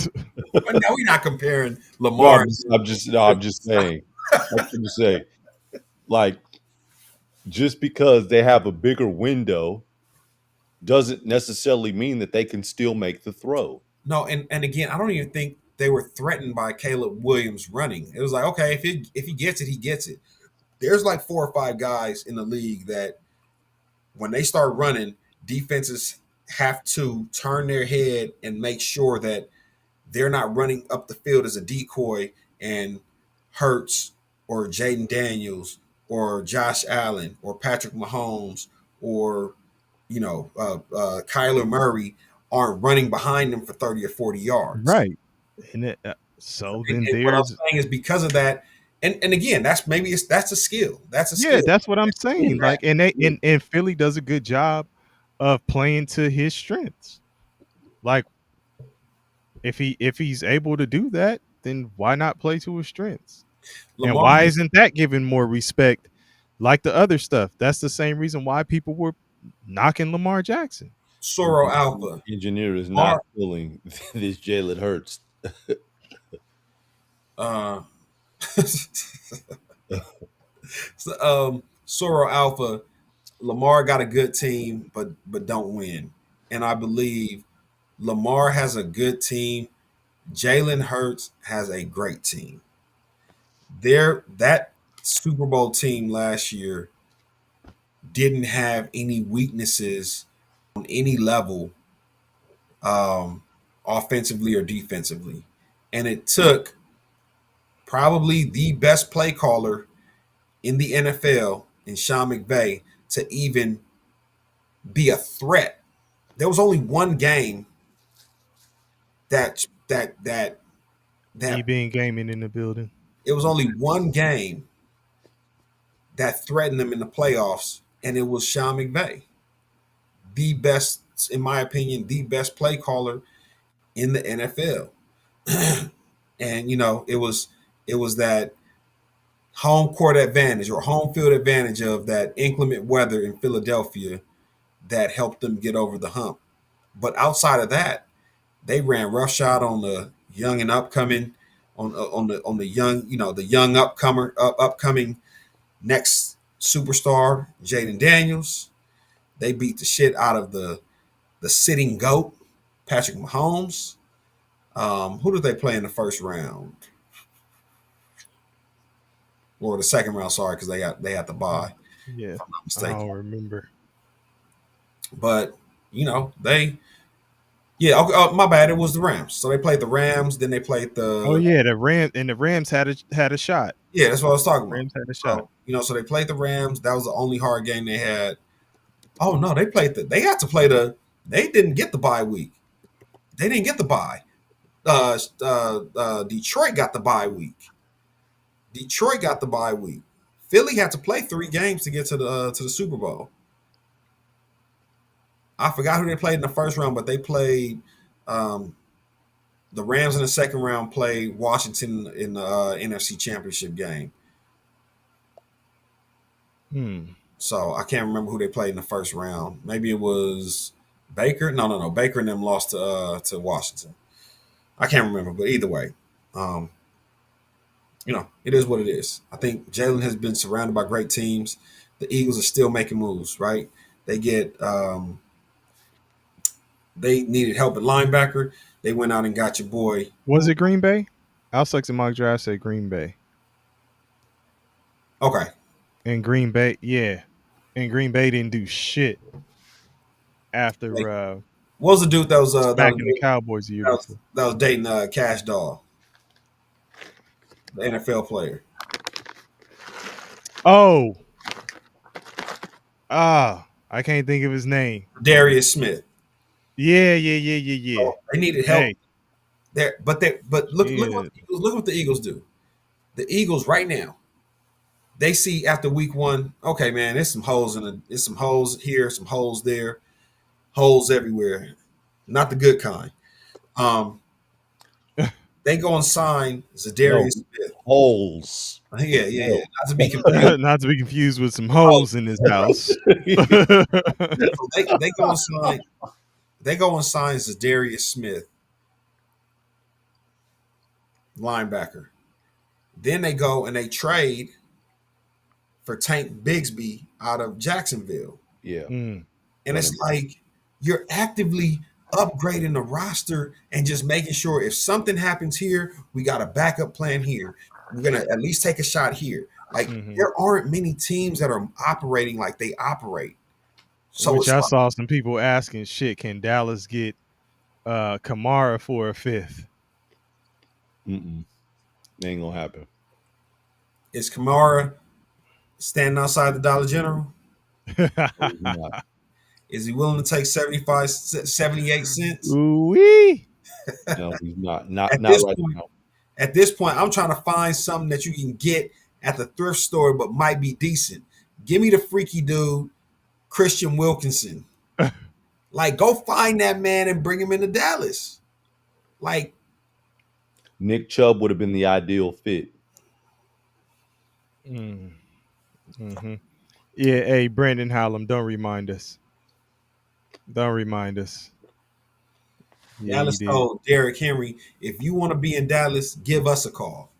we're not comparing Lamar. I'm just saying. I'm just saying. Like, just because they have a bigger window doesn't necessarily mean that they can still make the throw. No, and again, I don't even think they were threatened by Caleb Williams running. It was like, okay, if he gets it, he gets it. There's like 4 or 5 guys in the league that when they start running, defenses have to turn their head and make sure that they're not running up the field as a decoy and Hurts or Jaden Daniels or Josh Allen or Patrick Mahomes or Kyler Murray aren't running behind them for 30 or 40 yards. Right. And so then And what I'm there's saying is because of that, and again, that's a skill. That's a skill. yeah, that's what I'm saying. Right. Like, and Philly does a good job of playing to his strengths. Like, if he's able to do that, then why not play to his strengths? And why isn't that given more respect like the other stuff? That's the same reason why people were knocking Lamar Jackson. Soro Alpha. Engineer is not feeling this Jalen Hurts. Soro Alpha, Lamar got a good team, but don't win. And I believe Lamar has a good team. Jalen Hurts has a great team. That Super Bowl team last year didn't have any weaknesses on any level, offensively or defensively. And it took probably the best play caller in the NFL in Sean McVay to even be a threat. There was only one game that He being gaming in the building. it was only one game that threatened them in the playoffs, and it was Sean McVay. The best, in my opinion, the best play caller in the NFL. And it was that home court advantage or home field advantage of that inclement weather in Philadelphia that helped them get over the hump. But outside of that, they ran roughshod on the young and upcoming, on the young, the young upcoming next superstar, Jaden Daniels. They beat the shit out of the sitting GOAT, Patrick Mahomes. Who did they play in the first round? Or the second round, sorry, because they had to bye. Yeah, if I'm not I mistaken. don't remember. But my bad. It was the Rams. So they played the Rams, then they played the. Oh yeah, the Rams had a shot. Yeah, that's what I was talking about. Rams had a shot. So they played the Rams. That was the only hard game they had. Oh no, they didn't get the bye week. They didn't get the bye. Detroit got the bye week. Philly had to play 3 games to get to the Super Bowl. I forgot who they played in the first round, but they played the Rams in the second round, played Washington in the NFC Championship game. So I can't remember who they played in the first round. Maybe it was Baker. No. Baker and them lost to Washington. I can't remember, but either way, it is what it is. I think Jalen has been surrounded by great teams. The Eagles are still making moves, right? They needed help at linebacker. They went out and got your boy. Was it Green Bay? Alex and mock draft said Green Bay. Okay. And Green Bay, yeah. And Green Bay didn't do shit after what was the dude that was back in the Cowboys year before? That was dating Cash Doll, the NFL player. Oh. I can't think of his name. Darius Smith. Yeah. So they needed help there, but look what the Eagles do. The Eagles right now, they see after week 1, okay, man, there's some holes there's some holes here, some holes there, holes everywhere. Not the good kind. They go and sign Zadarius Smith. Holes. Yeah. Not to be confused. Not to be confused with some holes in his house. So they go and sign. They go and sign Zadarius Smith, linebacker. Then they go and they trade for Tank Bigsby out of Jacksonville. Yeah. And it's like, you're actively upgrading the roster and just making sure if something happens here, we got a backup plan here. We're gonna at least take a shot here. Like Mhm. there aren't many teams that are operating like they operate. So Which it's I like, saw some people asking, shit, can Dallas get Kamara for a fifth? Mm-mm. Ain't gonna happen. is Kamara standing outside the Dollar General? No, he's not. Is he willing to take 75, 78 cents? Ooh-wee. No, he's not. Not At not this right point, now. At this point, I'm trying to find something that you can get at the thrift store, but might be decent. Give me the freaky dude, Christian Wilkinson. Like, go find that man and bring him into Dallas. Like, Nick Chubb would have been the ideal fit. Mm-hmm. Yeah, hey, Brandon Hallam, don't remind us. Don't remind us. Yeah, Dallas you did. told Derrick Henry, if you want to be in Dallas, give us a call.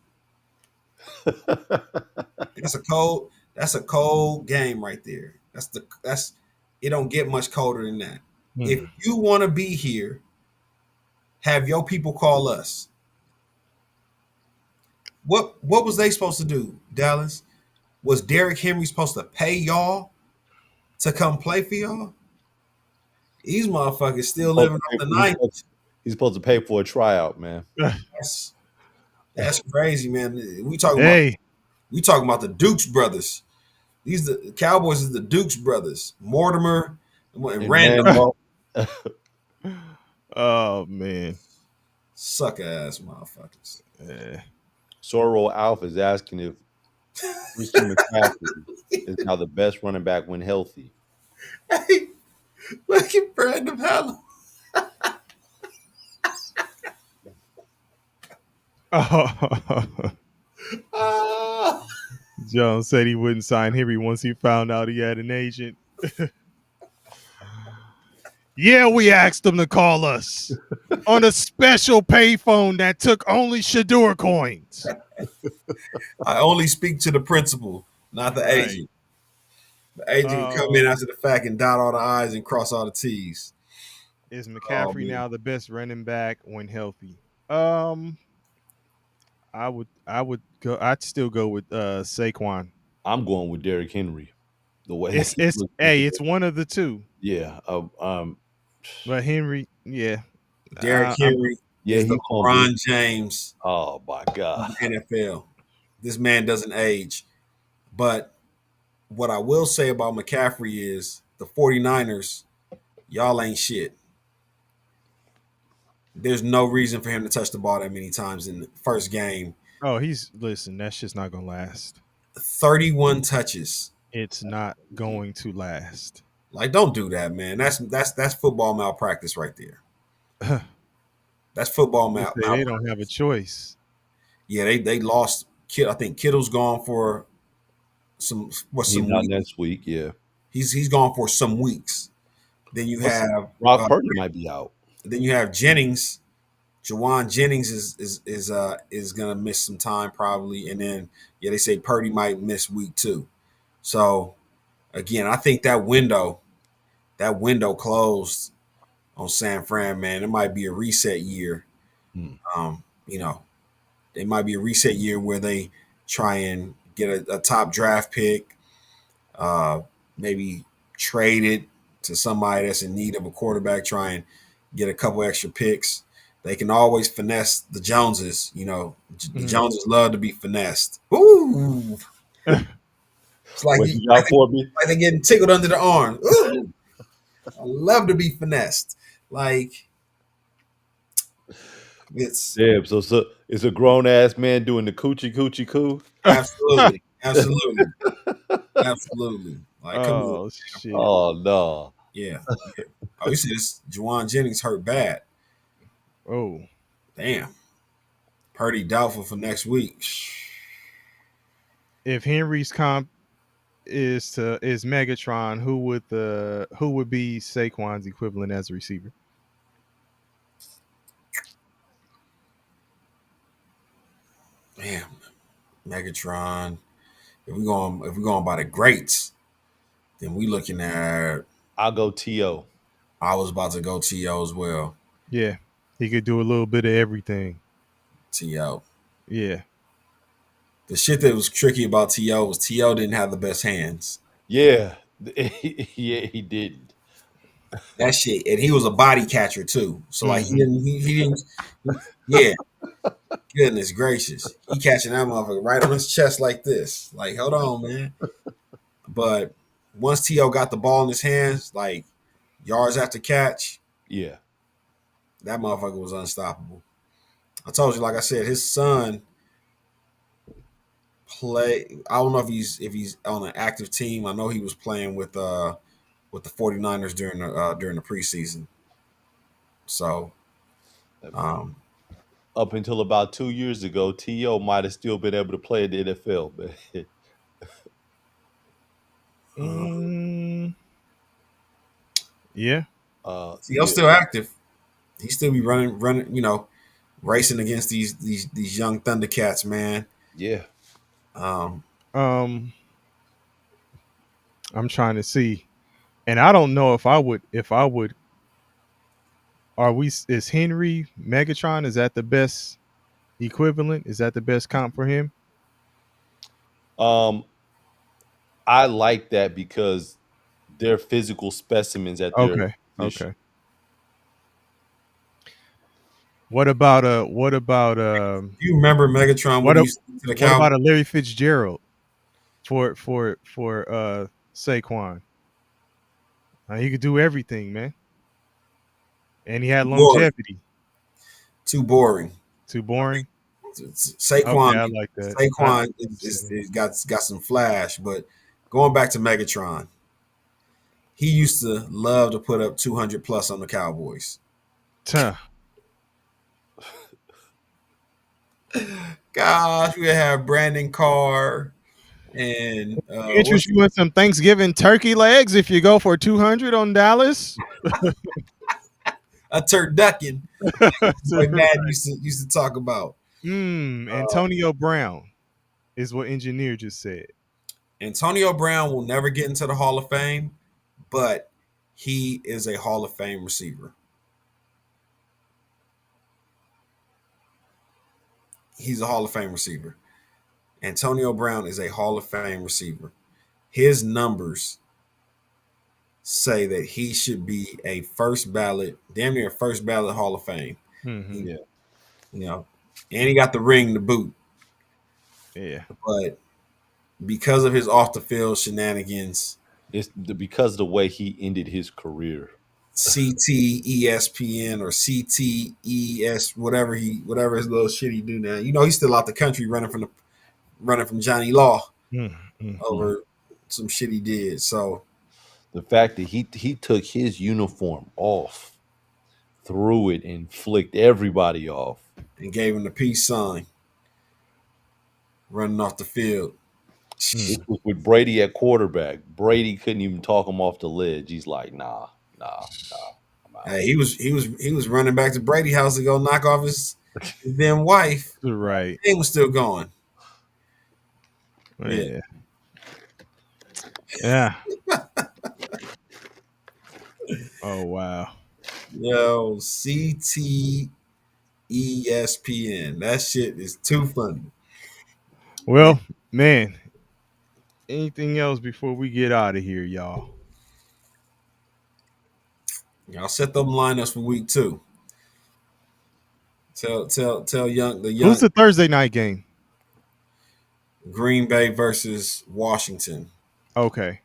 That's a cold game right there. That's it don't get much colder than that. If you want to be here, have your people call us. What was they supposed to do, Dallas? Was Derrick Henry supposed to pay y'all to come play for y'all? These motherfuckers still living off the 90s. He's supposed to pay for a tryout, man. That's crazy, man. We talking about the Dukes brothers. The Cowboys is the Dukes brothers. Mortimer and Randall. Oh man. Suck ass motherfuckers. Yeah. Sorrel Alpha is asking if Christian McCaffrey is now the best running back when healthy. Hey, look at Brandon Hallam. Jones said he wouldn't sign Henry once he found out he had an agent. Yeah, we asked him to call us on a special payphone that took only Shador coins. I only speak to the principal, not the agent. The agent can come in after the fact and dot all the I's and cross all the T's. Is McCaffrey now the best running back when healthy? I would go. I'd still go with Saquon. I'm going with Derrick Henry. The way it's one of the two. Yeah. But Henry, yeah. Derrick Henry is the LeBron James. Oh my God. NFL. This man doesn't age. But what I will say about McCaffrey is the 49ers, y'all ain't shit. There's no reason for him to touch the ball that many times in the first game. Oh, listen, that's just not gonna last. 31 touches. It's not going to last. Like, don't do that, man. That's football malpractice right there. That's football malpractice. They don't have a choice. Yeah, they lost. I think Kittle's gone for some He's not next week. Yeah, he's gone for some weeks. Then you have Brock Purdy might be out. Then you have Jennings. Jawan Jennings is gonna miss some time probably, and then they say Purdy might miss week 2. So again, I think that window closed on San Fran, man. It might be a reset year. It might be a reset year where they try and get a top draft pick, maybe trade it to somebody that's in need of a quarterback, try and get a couple extra picks. They can always finesse the Joneses. The Joneses love to be finessed. Ooh. It's like, like they're getting tickled under the arm. Ooh. I love to be finessed. Like, so it's a grown ass man doing the coochie coo. Absolutely. Like, come on. Shit. Oh no. Yeah. Oh, you see this Jawan Jennings hurt bad. Oh. Damn. Purdy doubtful for next week. If Henry's comp is Megatron, who would be Saquon's equivalent as a receiver? Damn. Megatron. If we're going by the greats, then we looking at. I'll go T.O. I was about to go T.O. as well. Yeah, he could do a little bit of everything. T.O. Yeah, The shit that was tricky about T.O. was T.O. didn't have the best hands. Yeah, yeah, he didn't. That shit, and he was a body catcher too. So like he didn't. Yeah, goodness gracious, he catching that motherfucker right on his chest like this. Like, hold on, man. But once T.O. got the ball in his hands, like yards after catch, Yeah, that motherfucker was unstoppable. I told you, like I said, his son play. I don't know if he's on an active team. I know he was playing with the 49ers during the preseason. So, um, up until about 2 years ago, T.O. might have still been able to play in the NFL, but yeah. T.O.'s still active. He still be running, racing against these young Thundercats, man. yeah. Um, I'm trying to see, and I don't know if I would. Is Henry Megatron? Is that the best equivalent? Is that the best comp for him? I like that because they're physical specimens at their Okay. position. Okay. What about do you remember Megatron when he used to the what about Cowboys? a Larry Fitzgerald for Saquon? He could do everything, man, and he had longevity. Too boring. Too boring. Saquon, Okay, I like that. Saquon is got some flash, but going back to Megatron, he used to love to put up 200 plus on the Cowboys. Tuh. Gosh, we have Brandon Carr and Interest you in some Thanksgiving turkey legs if you go for 200 on Dallas? a turducken. Like Dad used to talk about. Antonio Brown is what engineer just said. Antonio Brown will never get into the Hall of Fame, but he is a Hall of Fame receiver. He's a Hall of Fame receiver. Antonio Brown is a Hall of Fame receiver. His numbers say that he should be a damn near first ballot Hall of Fame. Mm-hmm. Yeah. And he got the ring to boot. Yeah. But because of his off the field shenanigans, It's because of the way he ended his career. CTESPN or CTES, whatever his little shit he do now. He's still out the country running from Johnny Law over some shit he did. So the fact that he took his uniform off, threw it, and flicked everybody off, and gave him the peace sign, running off the field. This was with Brady at quarterback. Brady couldn't even talk him off the ledge. He's like, nah. Hey, he was running back to Brady house to go knock off his then wife. Right. Thing was still going. Yeah. Yeah. Oh wow. Yo, CTESPN. That shit is too funny. Well, man. Anything else before we get out of here, y'all? Y'all set them lineups for week 2. Tell the young. Who's the Thursday night game? Green Bay versus Washington. Okay.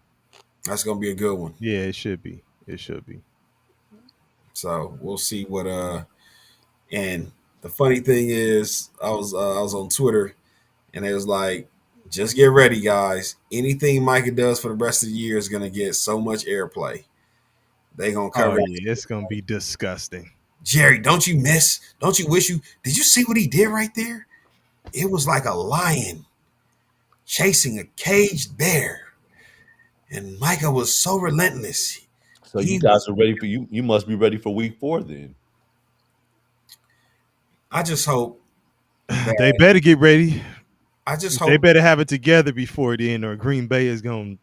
That's gonna be a good one. Yeah, it should be. So we'll see what and the funny thing is I was on Twitter and it was like, just get ready, guys. Anything Micah does for the rest of the year is gonna get so much airplay. They gonna cover it. Yeah, it's gonna be disgusting. Jerry, don't you wish did you see what he did right there? It was like a lion chasing a caged bear. And Micah was so relentless. So you guys are ready for you must be ready for week 4 then. I just hope they better get ready. I just hope they better have it together before then, or Green Bay is gonna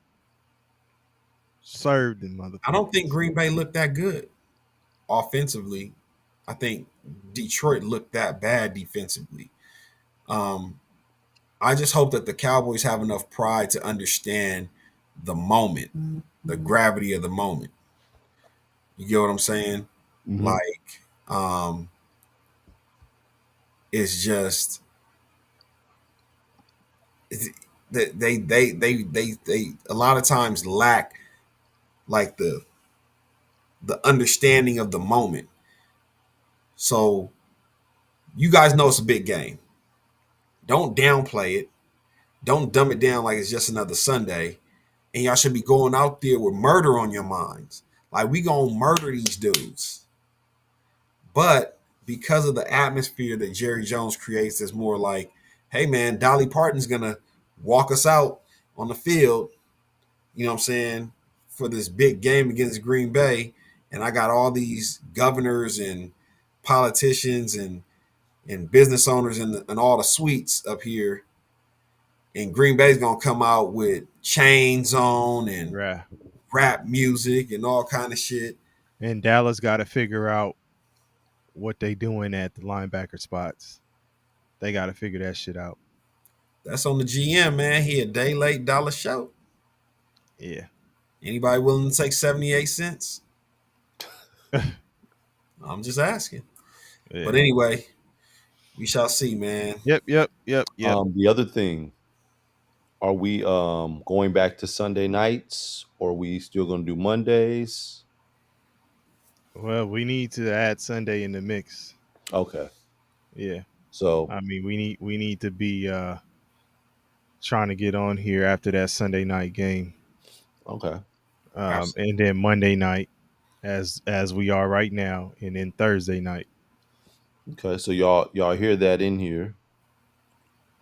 serve them. I don't think Green Bay looked that good. offensively, I think Detroit looked that bad defensively. I just hope that the Cowboys have enough pride to understand the moment, the gravity of the moment. You get what I'm saying? Mhm. Like, it's just they a lot of times lack like the understanding of the moment. So you guys know it's a big game. Don't downplay it. Don't dumb it down like it's just another Sunday. And y'all should be going out there with murder on your minds. Like, we gonna murder these dudes. But because of the atmosphere that Jerry Jones creates, it's more like, hey man, Dolly Parton's gonna walk us out on the field, you know what I'm saying, for this big game against Green Bay. And I got all these governors and politicians and business owners and all the suites up here. And Green Bay's gonna come out with chains on and Right. rap music and all kind of shit. And Dallas got to figure out what they doing at the linebacker spots. They got to figure that shit out. That's on the GM, man. He a day late, dollar short. Yeah. Anybody willing to take 78 cents? I'm just asking. Yeah. But anyway, we shall see, man. Yep. The other thing, are we going back to Sunday nights, or are we still going to do Mondays? Well, we need to add Sunday in the mix. Okay. Yeah. So I mean, we need to be trying to get on here after that Sunday night game. okay. And then Monday night as we are right now, and then Thursday night. Okay. So y'all hear that in here.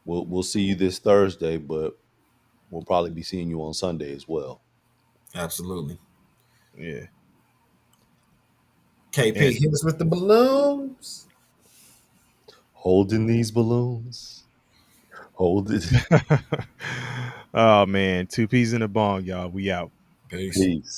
We'll see you this Thursday, but we'll probably be seeing you on Sunday as well. Absolutely. Yeah. KP, And- hit us with the balloons. Holding these balloons. Hold it. Oh man, 2 peas in a bong, y'all. We out. Peace. Peace.